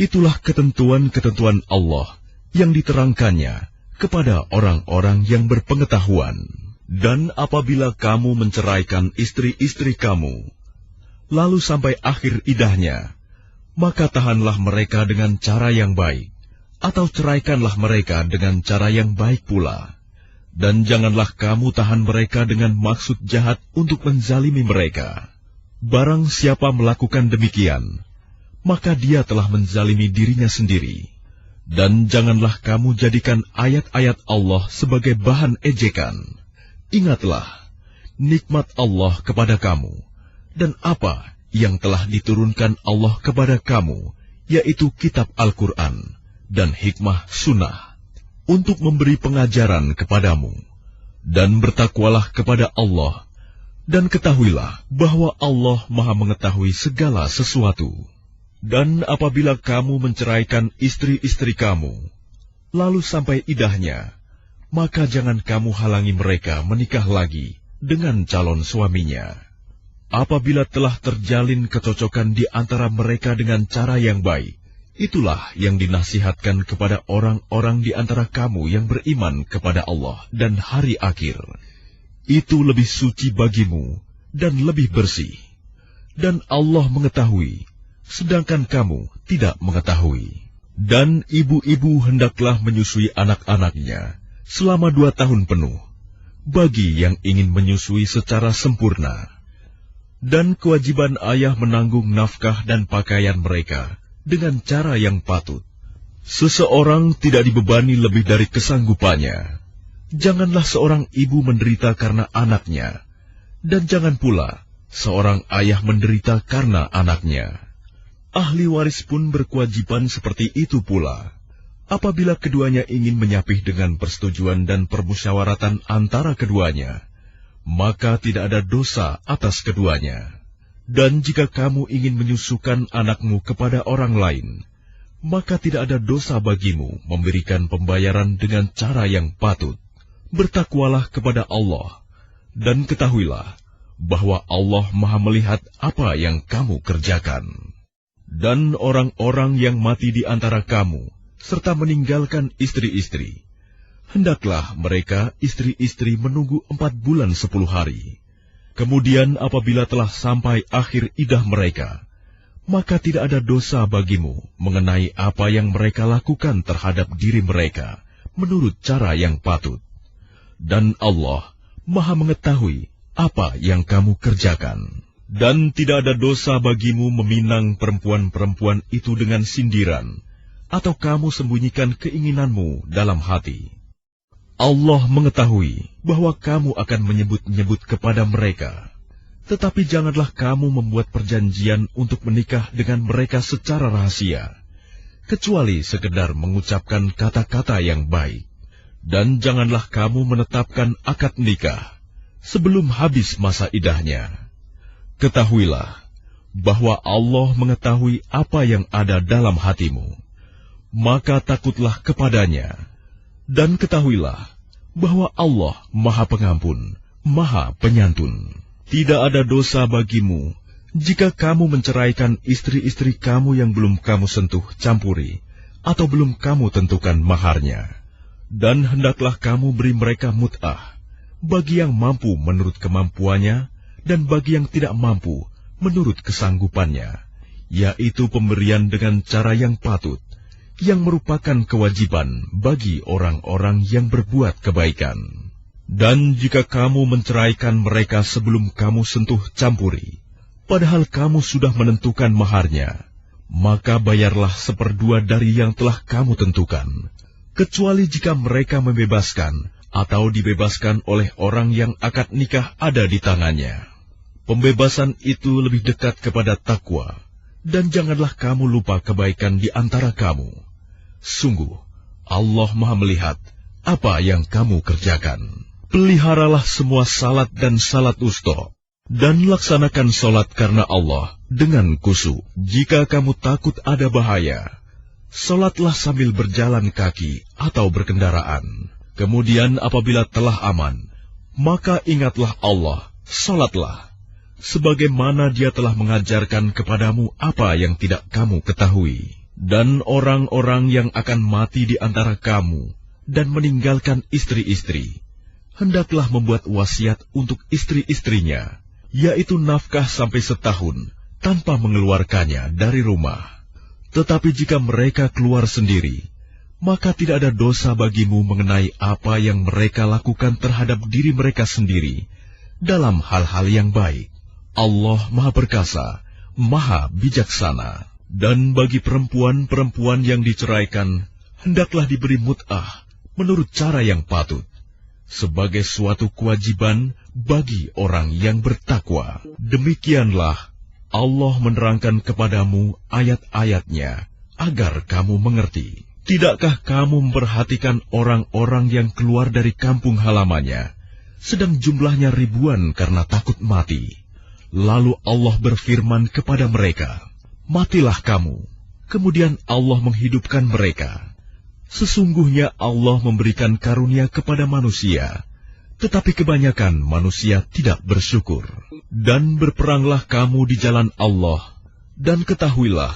Itulah ketentuan-ketentuan Allah yang diterangkannya kepada orang-orang yang berpengetahuan. Dan apabila kamu menceraikan istri-istri kamu, lalu sampai akhir idahnya, maka tahanlah mereka dengan cara yang baik, atau ceraikanlah mereka dengan cara yang baik pula. Dan janganlah kamu tahan mereka dengan maksud jahat untuk menzalimi mereka. Barang siapa melakukan demikian, maka dia telah menzalimi dirinya sendiri. Dan janganlah kamu jadikan ayat-ayat Allah sebagai bahan ejekan. Ingatlah nikmat Allah kepada kamu, dan apa yang telah diturunkan Allah kepada kamu, yaitu kitab Al-Quran dan hikmah sunnah, untuk memberi pengajaran kepadamu. Dan bertakwalah kepada Allah, dan ketahuilah bahwa Allah Maha mengetahui segala sesuatu. Dan apabila kamu menceraikan istri-istri kamu, lalu sampai idahnya, maka jangan kamu halangi mereka menikah lagi dengan calon suaminya. Apabila telah terjalin kecocokan di antara mereka dengan cara yang baik, itulah yang dinasihatkan kepada orang-orang di antara kamu yang beriman kepada Allah dan hari akhir. Itu lebih suci bagimu dan lebih bersih. Dan Allah mengetahui, sedangkan kamu tidak mengetahui. Dan ibu-ibu hendaklah menyusui anak-anaknya selama 2 tahun penuh, bagi yang ingin menyusui secara sempurna. Dan kewajiban ayah menanggung nafkah dan pakaian mereka dengan cara yang patut. Seseorang tidak dibebani lebih dari kesanggupannya. Janganlah seorang ibu menderita karena anaknya, dan jangan pula seorang ayah menderita karena anaknya. Ahli waris pun berkewajiban seperti itu pula. Apabila keduanya ingin menyapih dengan persetujuan dan permusyawaratan antara keduanya, maka tidak ada dosa atas keduanya. Dan jika kamu ingin menyusukan anakmu kepada orang lain, maka tidak ada dosa bagimu memberikan pembayaran dengan cara yang patut. Bertakwalah kepada Allah, dan ketahuilah bahwa Allah Maha melihat apa yang kamu kerjakan. Dan orang-orang yang mati di antara kamu, serta meninggalkan istri-istri, hendaklah mereka istri-istri menunggu 4 bulan 10 hari. Kemudian apabila telah sampai akhir idah mereka, maka tidak ada dosa bagimu mengenai apa yang mereka lakukan terhadap diri mereka menurut cara yang patut. Dan Allah Maha mengetahui apa yang kamu kerjakan. Dan tidak ada dosa bagimu meminang perempuan-perempuan itu dengan sindiran, atau kamu sembunyikan keinginanmu dalam hati. Allah mengetahui bahwa kamu akan menyebut-nyebut kepada mereka, Tetapi janganlah kamu membuat perjanjian untuk menikah dengan mereka secara rahasia, kecuali sekedar mengucapkan kata-kata yang baik. Dan janganlah kamu menetapkan akad nikah sebelum habis masa idahnya. Ketahuilah bahwa Allah mengetahui apa yang ada dalam hatimu, maka takutlah kepadanya. Dan ketahuilah bahwa Allah Maha Pengampun, Maha Penyantun. Tidak ada dosa bagimu jika kamu menceraikan istri-istri kamu yang belum kamu sentuh campuri atau belum kamu tentukan maharnya. Dan hendaklah kamu beri mereka mut'ah, bagi yang mampu menurut kemampuannya dan bagi yang tidak mampu menurut kesanggupannya, yaitu pemberian dengan cara yang patut, yang merupakan kewajiban bagi orang-orang yang berbuat kebaikan. Dan jika kamu menceraikan mereka sebelum kamu sentuh campuri, padahal kamu sudah menentukan maharnya, maka bayarlah 1/2 dari yang telah kamu tentukan, kecuali jika mereka membebaskan atau dibebaskan oleh orang yang akad nikah ada di tangannya. Pembebasan itu lebih dekat kepada takwa, dan janganlah kamu lupa kebaikan di antara kamu. Sungguh, Allah Maha melihat apa yang kamu kerjakan. Peliharalah semua salat dan salat wusta, dan laksanakan salat karena Allah dengan khusyuk. Jika kamu takut ada bahaya, salatlah sambil berjalan kaki atau berkendaraan. Kemudian apabila telah aman, maka ingatlah Allah, salatlah, sebagaimana Dia telah mengajarkan kepadamu apa yang tidak kamu ketahui. Dan orang-orang yang akan mati di antara kamu dan meninggalkan istri-istri, hendaklah membuat wasiat untuk istri-istrinya, yaitu nafkah sampai setahun tanpa mengeluarkannya dari rumah. Tetapi jika mereka keluar sendiri, maka tidak ada dosa bagimu mengenai apa yang mereka lakukan terhadap diri mereka sendiri dalam hal-hal yang baik. Allah Maha Perkasa, Maha Bijaksana. Dan bagi perempuan-perempuan yang diceraikan, hendaklah diberi mut'ah menurut cara yang patut, sebagai suatu kewajiban bagi orang yang bertakwa. Demikianlah Allah menerangkan kepadamu ayat-ayatnya agar kamu mengerti. Tidakkah kamu memperhatikan orang-orang yang keluar dari kampung halamannya, sedang jumlahnya ribuan karena takut mati? Lalu Allah berfirman kepada mereka, matilah kamu, kemudian Allah menghidupkan mereka. Sesungguhnya Allah memberikan karunia kepada manusia, tetapi kebanyakan manusia tidak bersyukur. Dan berperanglah kamu di jalan Allah, dan ketahuilah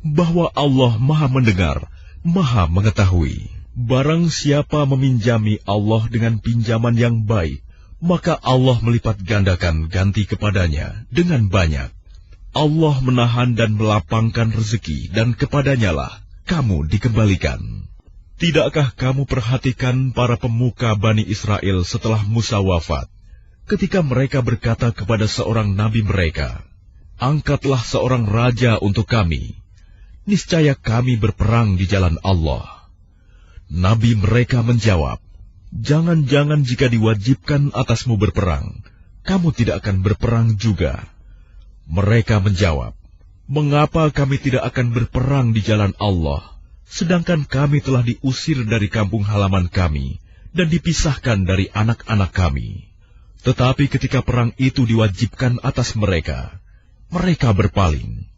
bahwa Allah Maha mendengar, Maha mengetahui. Barang siapa meminjami Allah dengan pinjaman yang baik, maka Allah melipat gandakan ganti kepadanya dengan banyak. Allah menahan dan melapangkan rezeki, dan kepadanyalah kamu dikembalikan. Tidakkah kamu perhatikan para pemuka Bani Israel setelah Musa wafat, ketika mereka berkata kepada seorang nabi mereka, angkatlah seorang raja untuk kami, niscaya kami berperang di jalan Allah. Nabi mereka menjawab, jangan-jangan jika diwajibkan atasmu berperang, kamu tidak akan berperang juga. Mereka menjawab, mengapa kami tidak akan berperang di jalan Allah, sedangkan kami telah diusir dari kampung halaman kami dan dipisahkan dari anak-anak kami. Tetapi ketika perang itu diwajibkan atas mereka, mereka berpaling,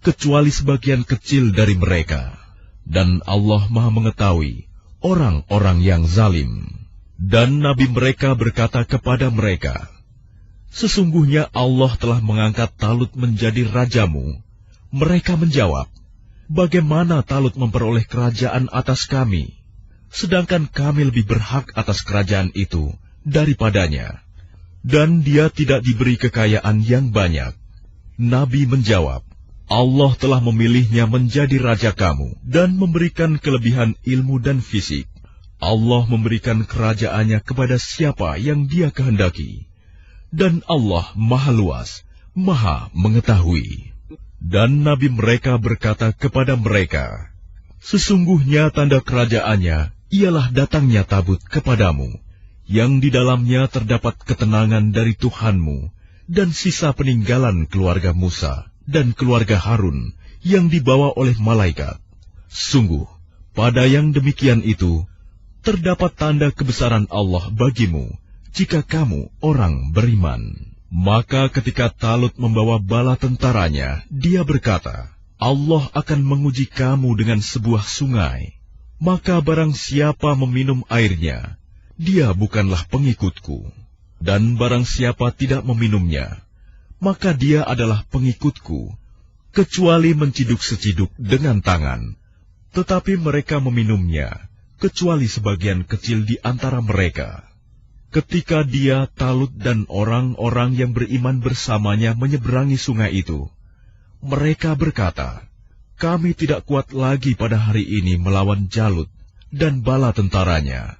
kecuali sebagian kecil dari mereka. Dan Allah Maha mengetahui orang-orang yang zalim. Dan nabi mereka berkata kepada mereka, sesungguhnya Allah telah mengangkat Talut menjadi rajamu. Mereka menjawab, bagaimana Talut memperoleh kerajaan atas kami, sedangkan kami lebih berhak atas kerajaan itu daripadanya, dan dia tidak diberi kekayaan yang banyak. Nabi menjawab, Allah telah memilihnya menjadi raja kamu dan memberikan kelebihan ilmu dan fisik. Allah memberikan kerajaannya kepada siapa yang Dia kehendaki. Dan Allah Maha Luas, Maha Mengetahui. Dan nabi mereka berkata kepada mereka, sesungguhnya tanda kerajaannya ialah datangnya tabut kepadamu, yang di dalamnya terdapat ketenangan dari Tuhanmu, dan sisa peninggalan keluarga Musa dan keluarga Harun yang dibawa oleh malaikat. Sungguh, pada yang demikian itu, terdapat tanda kebesaran Allah bagimu, jika kamu orang beriman. Maka ketika Talut membawa bala tentaranya, dia berkata, Allah akan menguji kamu dengan sebuah sungai. Maka barang siapa meminum airnya, dia bukanlah pengikutku. Dan barang siapa tidak meminumnya, maka dia adalah pengikutku, kecuali menciduk seciduk dengan tangan. Tetapi mereka meminumnya, kecuali sebagian kecil di antara mereka. Ketika dia, Talut, dan orang-orang yang beriman bersamanya menyeberangi sungai itu, mereka berkata, kami tidak kuat lagi pada hari ini melawan Jalut dan bala tentaranya.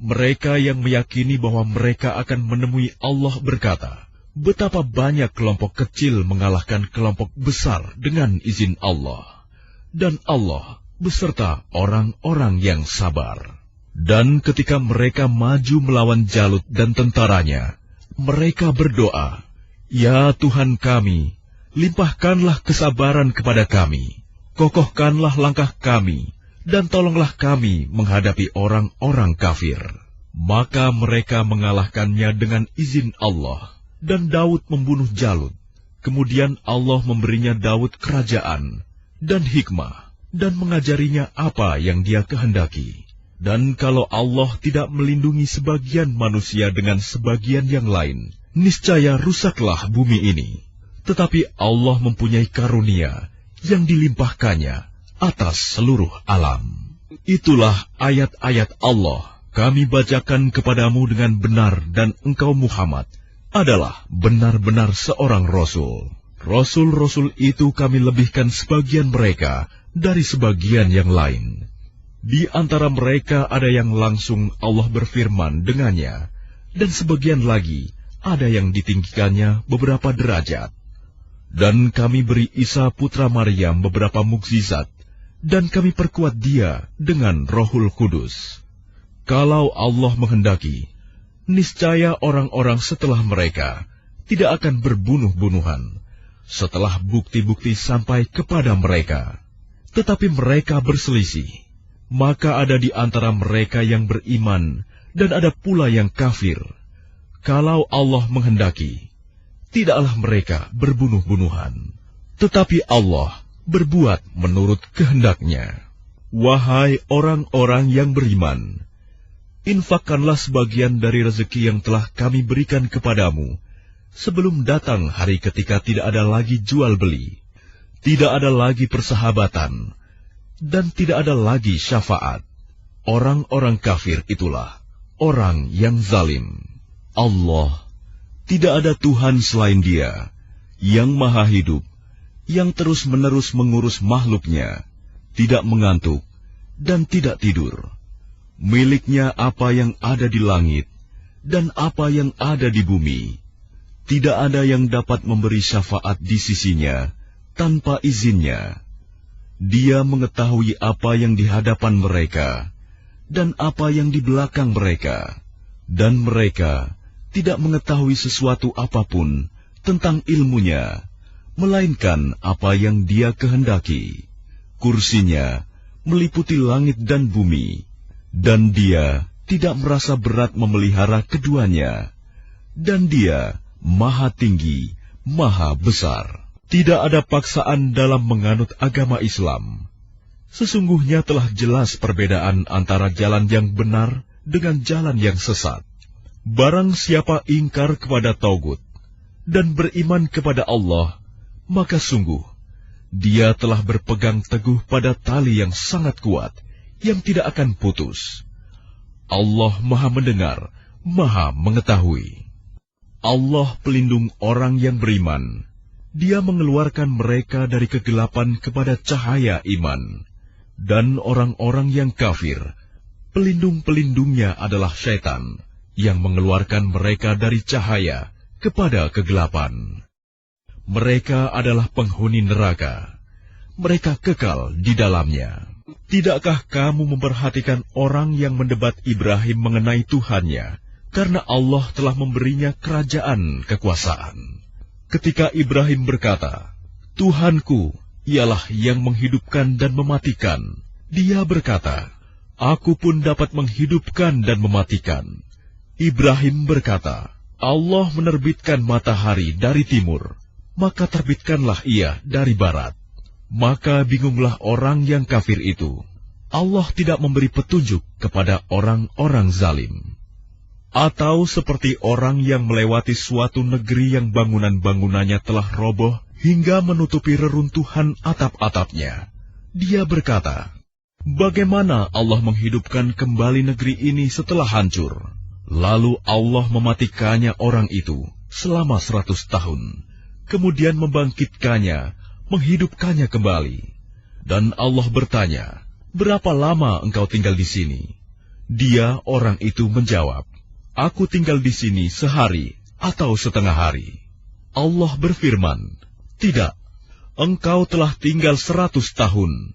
Mereka yang meyakini bahwa mereka akan menemui Allah berkata, betapa banyak kelompok kecil mengalahkan kelompok besar dengan izin Allah. Dan Allah beserta orang-orang yang sabar. Dan ketika mereka maju melawan Jalut dan tentaranya, mereka berdoa, ya Tuhan kami, limpahkanlah kesabaran kepada kami, kokohkanlah langkah kami, dan tolonglah kami menghadapi orang-orang kafir. Maka mereka mengalahkannya dengan izin Allah, dan Daud membunuh Jalut. Kemudian Allah memberinya Daud kerajaan dan hikmah, dan mengajarinya apa yang dia kehendaki. Dan kalau Allah tidak melindungi sebagian manusia dengan sebagian yang lain, niscaya rusaklah bumi ini. Tetapi Allah mempunyai karunia yang dilimpahkannya atas seluruh alam. Itulah ayat-ayat Allah kami bacakan kepadamu dengan benar, dan engkau Muhammad adalah benar-benar seorang Rasul. Rasul-Rasul itu kami lebihkan sebagian mereka dari sebagian yang lain. Di antara mereka ada yang langsung Allah berfirman dengannya, dan sebagian lagi ada yang ditinggikannya beberapa derajat. Dan kami beri Isa putra Maryam beberapa mukjizat, dan kami perkuat dia dengan Rohul Kudus. Kalau Allah menghendaki, niscaya orang-orang setelah mereka tidak akan berbunuh-bunuhan, setelah bukti-bukti sampai kepada mereka. Tetapi mereka berselisih. Maka ada di antara mereka yang beriman, dan ada pula yang kafir. Kalau Allah menghendaki, tidaklah mereka berbunuh-bunuhan. Tetapi Allah berbuat menurut kehendaknya. Wahai orang-orang yang beriman, infakkanlah sebagian dari rezeki yang telah kami berikan kepadamu, sebelum datang hari ketika tidak ada lagi jual-beli, tidak ada lagi persahabatan, dan tidak ada lagi syafaat. Orang-orang kafir itulah orang yang zalim. Allah, tidak ada Tuhan selain Dia, yang maha hidup, yang terus-menerus mengurus makhluknya, tidak mengantuk, dan tidak tidur. Miliknya apa yang ada di langit, dan apa yang ada di bumi. Tidak ada yang dapat memberi syafaat di sisinya, tanpa izinnya. Dia mengetahui apa yang di hadapan mereka, dan apa yang di belakang mereka, dan mereka tidak mengetahui sesuatu apapun tentang ilmunya, melainkan apa yang Dia kehendaki. Kursinya meliputi langit dan bumi, dan Dia tidak merasa berat memelihara keduanya, dan Dia maha tinggi, maha besar. Tidak ada paksaan dalam menganut agama Islam. Sesungguhnya telah jelas perbedaan antara jalan yang benar dengan jalan yang sesat. Barang siapa ingkar kepada Taugut dan beriman kepada Allah, maka sungguh dia telah berpegang teguh pada tali yang sangat kuat, yang tidak akan putus. Allah maha mendengar, maha mengetahui. Allah pelindung orang yang beriman. Dia mengeluarkan mereka dari kegelapan kepada cahaya iman. Dan orang-orang yang kafir, pelindung-pelindungnya adalah syaitan, yang mengeluarkan mereka dari cahaya kepada kegelapan. Mereka adalah penghuni neraka. Mereka kekal di dalamnya. Tidakkah kamu memperhatikan orang yang mendebat Ibrahim mengenai Tuhannya karena Allah telah memberinya kerajaan kekuasaan. Ketika Ibrahim berkata, Tuhanku ialah yang menghidupkan dan mematikan, dia berkata, Aku pun dapat menghidupkan dan mematikan. Ibrahim berkata, Allah menerbitkan matahari dari timur, maka terbitkanlah ia dari barat. Maka bingunglah orang yang kafir itu. Allah tidak memberi petunjuk kepada orang-orang zalim. Atau seperti orang yang melewati suatu negeri yang bangunan-bangunannya telah roboh hingga menutupi reruntuhan atap-atapnya. Dia berkata, bagaimana Allah menghidupkan kembali negeri ini setelah hancur? Lalu Allah mematikannya orang itu selama 100 tahun, kemudian membangkitkannya, menghidupkannya kembali. Dan Allah bertanya, berapa lama engkau tinggal di sini? Dia, orang itu, menjawab, aku tinggal di sini sehari atau setengah hari. Allah berfirman, tidak, engkau telah tinggal 100 tahun.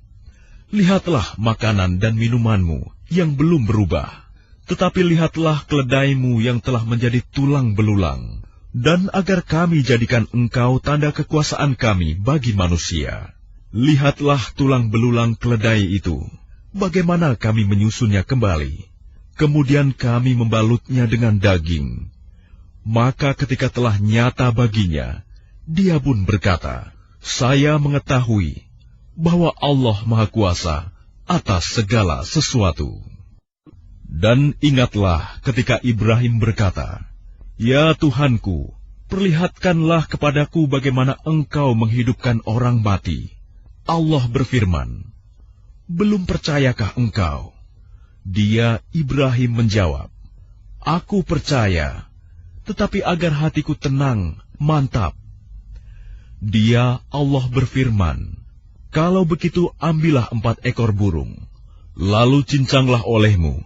Lihatlah makanan dan minumanmu yang belum berubah, tetapi lihatlah keledaimu yang telah menjadi tulang belulang. Dan agar kami jadikan engkau tanda kekuasaan kami bagi manusia. Lihatlah tulang belulang keledai itu, bagaimana kami menyusunnya kembali. Kemudian kami membalutnya dengan daging. Maka ketika telah nyata baginya, dia pun berkata, saya mengetahui bahwa Allah Maha Kuasa atas segala sesuatu. Dan ingatlah ketika Ibrahim berkata, ya Tuhanku, perlihatkanlah kepadaku bagaimana engkau menghidupkan orang mati. Allah berfirman, belum percayakah engkau? Dia, Ibrahim, menjawab, aku percaya, tetapi agar hatiku tenang, mantap. Dia, Allah berfirman, kalau begitu ambillah 4 ekor burung, lalu cincanglah olehmu.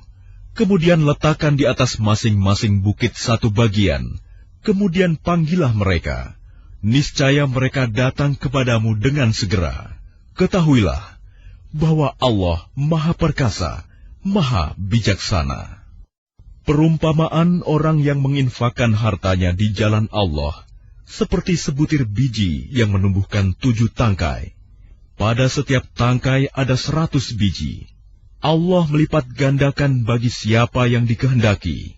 Kemudian letakkan di atas masing-masing bukit satu bagian. Kemudian panggillah mereka. Niscaya mereka datang kepadamu dengan segera. Ketahuilah bahwa Allah Maha Perkasa, Maha Bijaksana. Perumpamaan orang yang menginfakkan hartanya di jalan Allah, seperti sebutir biji yang menumbuhkan 7 tangkai. Pada setiap tangkai ada 100 biji. Allah melipat gandakan bagi siapa yang dikehendaki.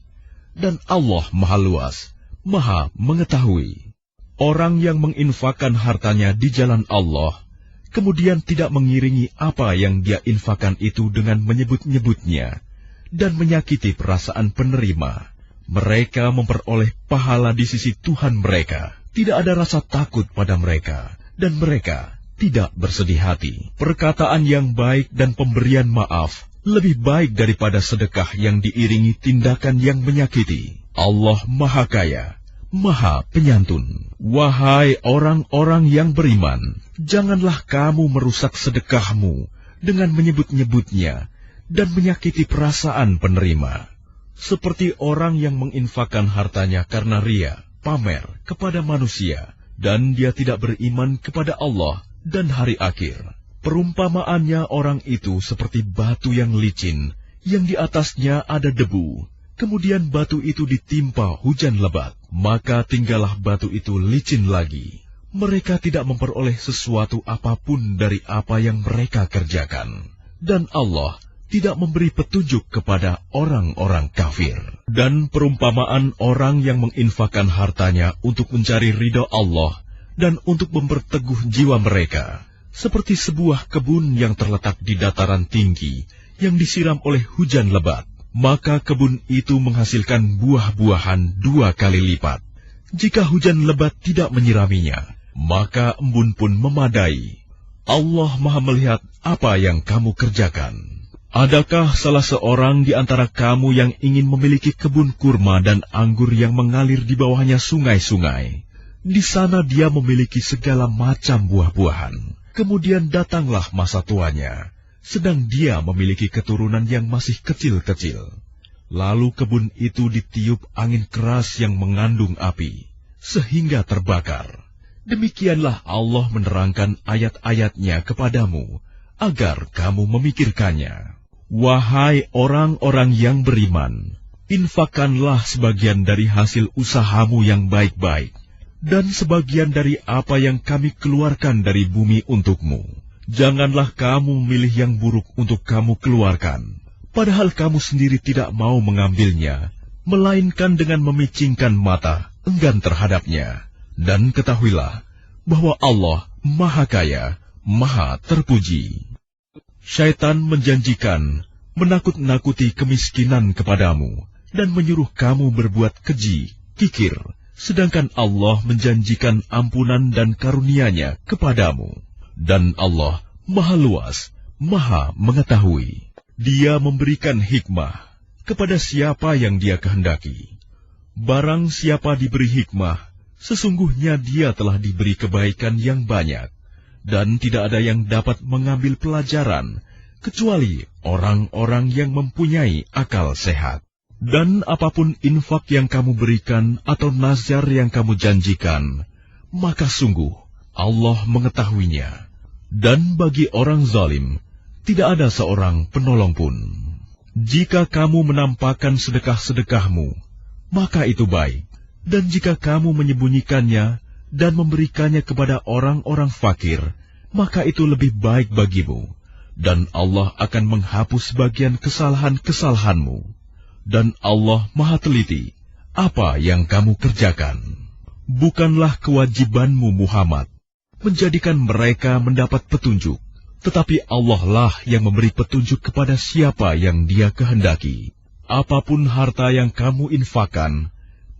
Dan Allah Maha Luas, Maha Mengetahui. Orang yang menginfakkan hartanya di jalan Allah, kemudian tidak mengiringi apa yang dia infakkan itu dengan menyebut-nyebutnya, dan menyakiti perasaan penerima, mereka memperoleh pahala di sisi Tuhan mereka. Tidak ada rasa takut pada mereka, dan mereka tidak bersedih hati. Perkataan yang baik dan pemberian maaf lebih baik daripada sedekah yang diiringi tindakan yang menyakiti. Allah Maha Kaya, Maha Penyantun. Wahai orang-orang yang beriman, janganlah kamu merusak sedekahmu dengan menyebut-nyebutnya dan menyakiti perasaan penerima. Seperti orang yang menginfakkan hartanya karena ria, pamer kepada manusia, dan dia tidak beriman kepada Allah dan hari akhir. Perumpamaannya orang itu seperti batu yang licin, yang di atasnya ada debu. Kemudian batu itu ditimpa hujan lebat, maka tinggallah batu itu licin lagi. Mereka tidak memperoleh sesuatu apapun dari apa yang mereka kerjakan. Dan Allah tidak memberi petunjuk kepada orang-orang kafir. Dan perumpamaan orang yang menginfakkan hartanya untuk mencari ridha Allah dan untuk memperteguh jiwa mereka, seperti sebuah kebun yang terletak di dataran tinggi, yang disiram oleh hujan lebat. Maka kebun itu menghasilkan buah-buahan 2 kali lipat. Jika hujan lebat tidak menyiraminya, maka embun pun memadai. Allah Maha melihat apa yang kamu kerjakan. Adakah salah seorang di antara kamu yang ingin memiliki kebun kurma dan anggur yang mengalir di bawahnya sungai-sungai? Di sana dia memiliki segala macam buah-buahan. Kemudian datanglah masa tuanya, sedang dia memiliki keturunan yang masih kecil-kecil. Lalu kebun itu ditiup angin keras yang mengandung api, sehingga terbakar. Demikianlah Allah menerangkan ayat-ayatnya kepadamu, agar kamu memikirkannya. Wahai orang-orang yang beriman, infakkanlah sebagian dari hasil usahamu yang baik-baik, dan sebagian dari apa yang kami keluarkan dari bumi untukmu. Janganlah kamu memilih yang buruk untuk kamu keluarkan, padahal kamu sendiri tidak mau mengambilnya, melainkan dengan memicingkan mata, enggan terhadapnya. Dan ketahuilah bahwa Allah Maha Kaya, Maha Terpuji. Syaitan menjanjikan menakut-nakuti kemiskinan kepadamu dan menyuruh kamu berbuat keji, kikir, sedangkan Allah menjanjikan ampunan dan karunia-Nya kepadamu. Dan Allah Maha Luas, Maha Mengetahui. Dia memberikan hikmah kepada siapa yang Dia kehendaki. Barang siapa diberi hikmah, sesungguhnya dia telah diberi kebaikan yang banyak, dan tidak ada yang dapat mengambil pelajaran, kecuali orang-orang yang mempunyai akal sehat. Dan apapun infak yang kamu berikan atau nazar yang kamu janjikan, maka sungguh Allah mengetahuinya. Dan bagi orang zalim, tidak ada seorang penolong pun. Jika kamu menampakkan sedekah-sedekahmu, maka itu baik. Dan jika kamu menyembunyikannya dan memberikannya kepada orang-orang fakir, maka itu lebih baik bagimu. Dan Allah akan menghapus bagian kesalahan-kesalahanmu. Dan Allah Maha Teliti apa yang kamu kerjakan. Bukanlah kewajibanmu Muhammad menjadikan mereka mendapat petunjuk, tetapi Allah lah yang memberi petunjuk kepada siapa yang Dia kehendaki. Apapun harta yang kamu infakkan,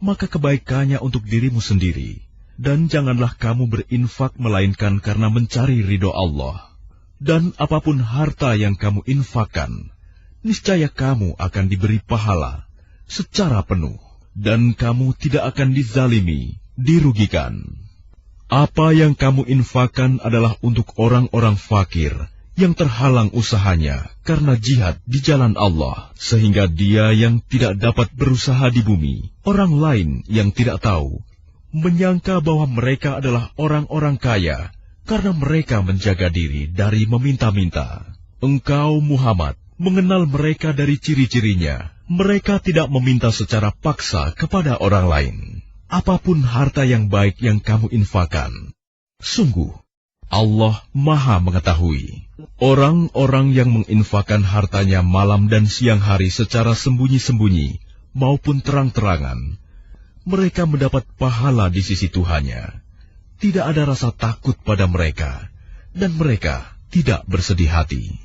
maka kebaikannya untuk dirimu sendiri, dan janganlah kamu berinfak melainkan karena mencari ridho Allah. Dan apapun harta yang kamu infakkan, niscaya kamu akan diberi pahala secara penuh, dan kamu tidak akan dizalimi, dirugikan. Apa yang kamu infakkan adalah untuk orang-orang fakir yang terhalang usahanya karena jihad di jalan Allah, sehingga dia yang tidak dapat berusaha di bumi, orang lain yang tidak tahu, menyangka bahwa mereka adalah orang-orang kaya karena mereka menjaga diri dari meminta-minta. Engkau Muhammad mengenal mereka dari ciri-cirinya. Mereka tidak meminta secara paksa kepada orang lain. Apapun harta yang baik yang kamu infakkan, sungguh Allah Maha Mengetahui. Orang-orang yang menginfakkan hartanya malam dan siang hari secara sembunyi-sembunyi maupun terang-terangan, mereka mendapat pahala di sisi Tuhannya. Tidak ada rasa takut pada mereka, dan mereka tidak bersedih hati.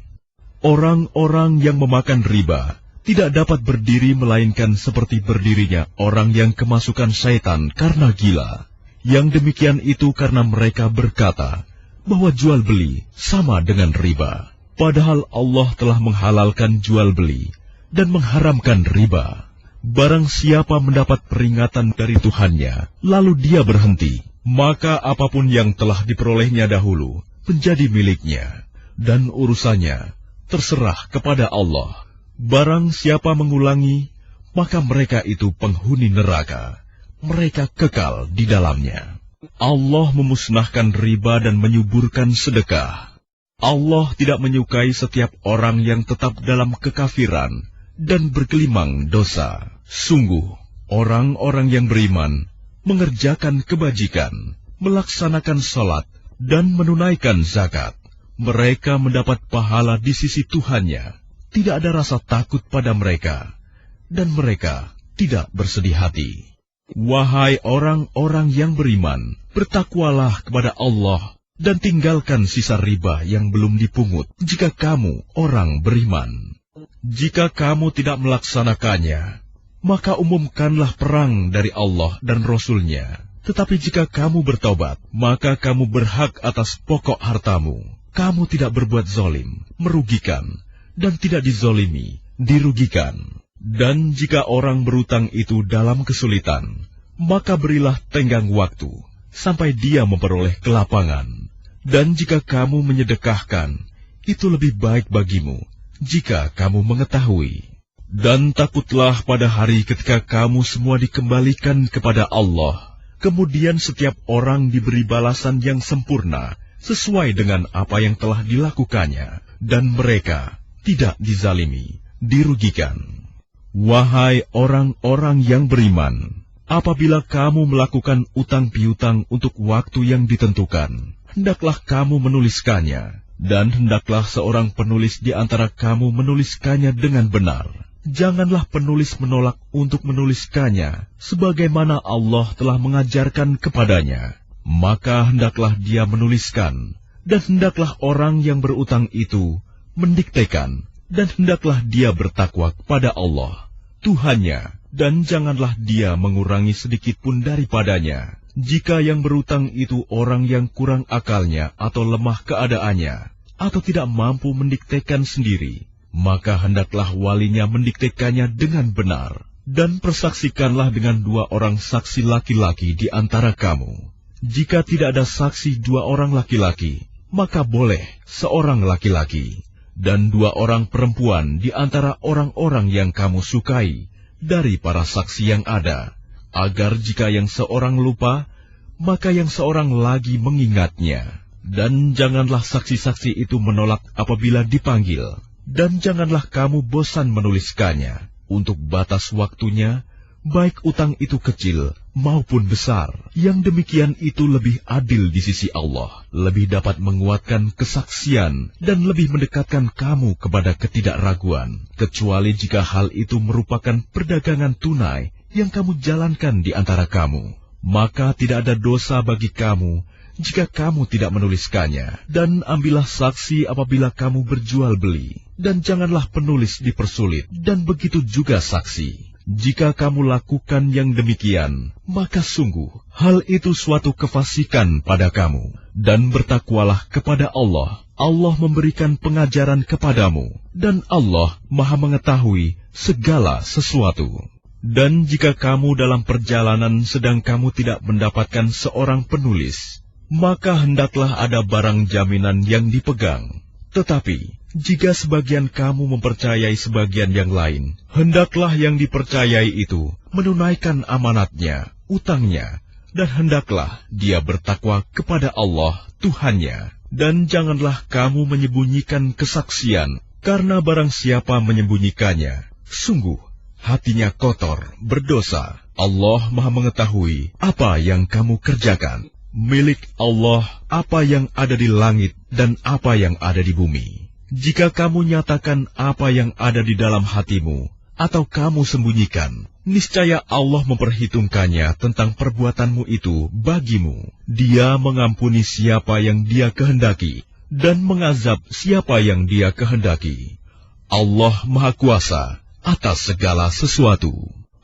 Orang-orang yang memakan riba tidak dapat berdiri melainkan seperti berdirinya orang yang kemasukan syaitan karena gila. Yang demikian itu karena mereka berkata bahwa jual beli sama dengan riba, padahal Allah telah menghalalkan jual beli dan mengharamkan riba. Barang siapa mendapat peringatan dari Tuhannya, lalu dia berhenti, maka apapun yang telah diperolehnya dahulu menjadi miliknya, dan urusannya terserah kepada Allah. Barang siapa mengulangi, maka mereka itu penghuni neraka. Mereka kekal di dalamnya. Allah memusnahkan riba dan menyuburkan sedekah. Allah tidak menyukai setiap orang yang tetap dalam kekafiran dan bergelimang dosa. Sungguh, orang-orang yang beriman mengerjakan kebajikan, melaksanakan salat, dan menunaikan zakat. Mereka mendapat pahala di sisi Tuhannya. Tidak ada rasa takut pada mereka, dan mereka tidak bersedih hati. Wahai orang-orang yang beriman, bertakwalah kepada Allah dan tinggalkan sisa riba yang belum dipungut jika kamu orang beriman. Jika kamu tidak melaksanakannya, maka umumkanlah perang dari Allah dan Rasul-Nya. Tetapi jika kamu bertobat, maka kamu berhak atas pokok hartamu. Kamu tidak berbuat zalim, merugikan, dan tidak dizolimi, dirugikan. Dan jika orang berutang itu dalam kesulitan, maka berilah tenggang waktu sampai dia memperoleh kelapangan. Dan jika kamu menyedekahkan, itu lebih baik bagimu jika kamu mengetahui. Dan takutlah pada hari ketika kamu semua dikembalikan kepada Allah. Kemudian setiap orang diberi balasan yang sempurna sesuai dengan apa yang telah dilakukannya, dan mereka tidak dizalimi, dirugikan. Wahai orang-orang yang beriman, apabila kamu melakukan utang piutang untuk waktu yang ditentukan, hendaklah kamu menuliskannya, dan hendaklah seorang penulis di antara kamu menuliskannya dengan benar. Janganlah penulis menolak untuk menuliskannya, sebagaimana Allah telah mengajarkan kepadanya. Maka hendaklah dia menuliskan, dan hendaklah orang yang berutang itu mendiktekan, dan hendaklah dia bertakwa kepada Allah, Tuhannya, dan janganlah dia mengurangi sedikit pun daripadanya. Jika yang berutang itu orang yang kurang akalnya atau lemah keadaannya, atau tidak mampu mendiktekan sendiri, maka hendaklah walinya mendiktekannya dengan benar, dan persaksikanlah dengan 2 orang saksi laki-laki di antara kamu. Jika tidak ada saksi 2 orang laki-laki, maka boleh seorang laki-laki, dan 2 orang perempuan di antara orang-orang yang kamu sukai dari para saksi yang ada, agar jika yang seorang lupa, maka yang seorang lagi mengingatnya. Dan janganlah saksi-saksi itu menolak apabila dipanggil, dan janganlah kamu bosan menuliskannya untuk batas waktunya, baik utang itu kecil maupun besar. Yang demikian itu lebih adil di sisi Allah, lebih dapat menguatkan kesaksian, dan lebih mendekatkan kamu kepada ketidakraguan, kecuali jika hal itu merupakan perdagangan tunai yang kamu jalankan di antara kamu. Maka tidak ada dosa bagi kamu jika kamu tidak menuliskannya. Dan ambillah saksi apabila kamu berjual beli, dan janganlah penulis dipersulit, dan begitu juga saksi. Jika kamu lakukan yang demikian, maka sungguh hal itu suatu kefasikan pada kamu. Dan bertakwalah kepada Allah. Allah memberikan pengajaran kepadamu, dan Allah Maha mengetahui segala sesuatu. Dan jika kamu dalam perjalanan sedang kamu tidak mendapatkan seorang penulis, maka hendaklah ada barang jaminan yang dipegang. Tetapi jika sebagian kamu mempercayai sebagian yang lain, hendaklah yang dipercayai itu menunaikan amanatnya, utangnya, dan hendaklah dia bertakwa kepada Allah, Tuhannya. Dan janganlah kamu menyembunyikan kesaksian, karena barang siapa menyembunyikannya, sungguh hatinya kotor, berdosa. Allah Maha mengetahui apa yang kamu kerjakan. Milik Allah apa yang ada di langit dan apa yang ada di bumi. Jika kamu nyatakan apa yang ada di dalam hatimu, atau kamu sembunyikan, niscaya Allah memperhitungkannya tentang perbuatanmu itu bagimu. Dia mengampuni siapa yang Dia kehendaki, dan mengazab siapa yang Dia kehendaki. Allah Maha Kuasa atas segala sesuatu.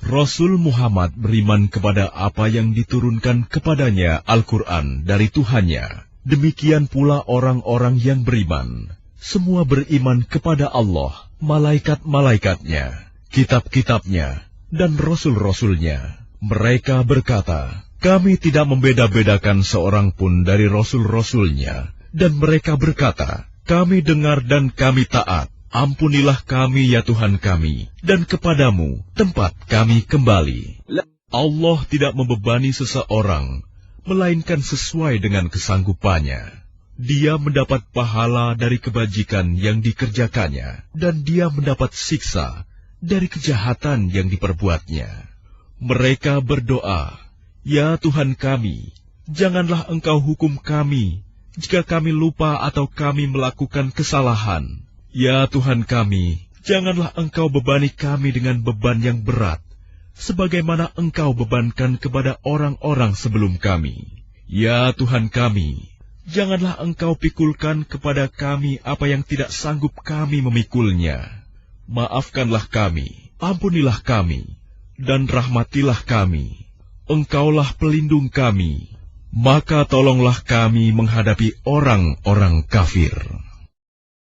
Rasul Muhammad beriman kepada apa yang diturunkan kepadanya Al-Quran dari Tuhannya. Demikian pula orang-orang yang beriman. Semua beriman kepada Allah, malaikat-malaikatnya, kitab-kitabnya, dan rasul-rasulnya. Mereka berkata, kami tidak membeda-bedakan seorang pun dari rasul-rasulnya. Dan mereka berkata, kami dengar dan kami taat. Ampunilah kami ya Tuhan kami, dan kepadamu tempat kami kembali. Allah tidak membebani seseorang, melainkan sesuai dengan kesanggupannya. Dia mendapat pahala dari kebajikan yang dikerjakannya, dan dia mendapat siksa dari kejahatan yang diperbuatnya. Mereka berdoa, ya Tuhan kami, janganlah Engkau hukum kami, jika kami lupa atau kami melakukan kesalahan. Ya Tuhan kami, janganlah Engkau bebani kami dengan beban yang berat, sebagaimana Engkau bebankan kepada orang-orang sebelum kami. Ya Tuhan kami, janganlah Engkau pikulkan kepada kami apa yang tidak sanggup kami memikulnya. Maafkanlah kami, ampunilah kami, dan rahmatilah kami. Engkaulah pelindung kami, maka tolonglah kami menghadapi orang-orang kafir.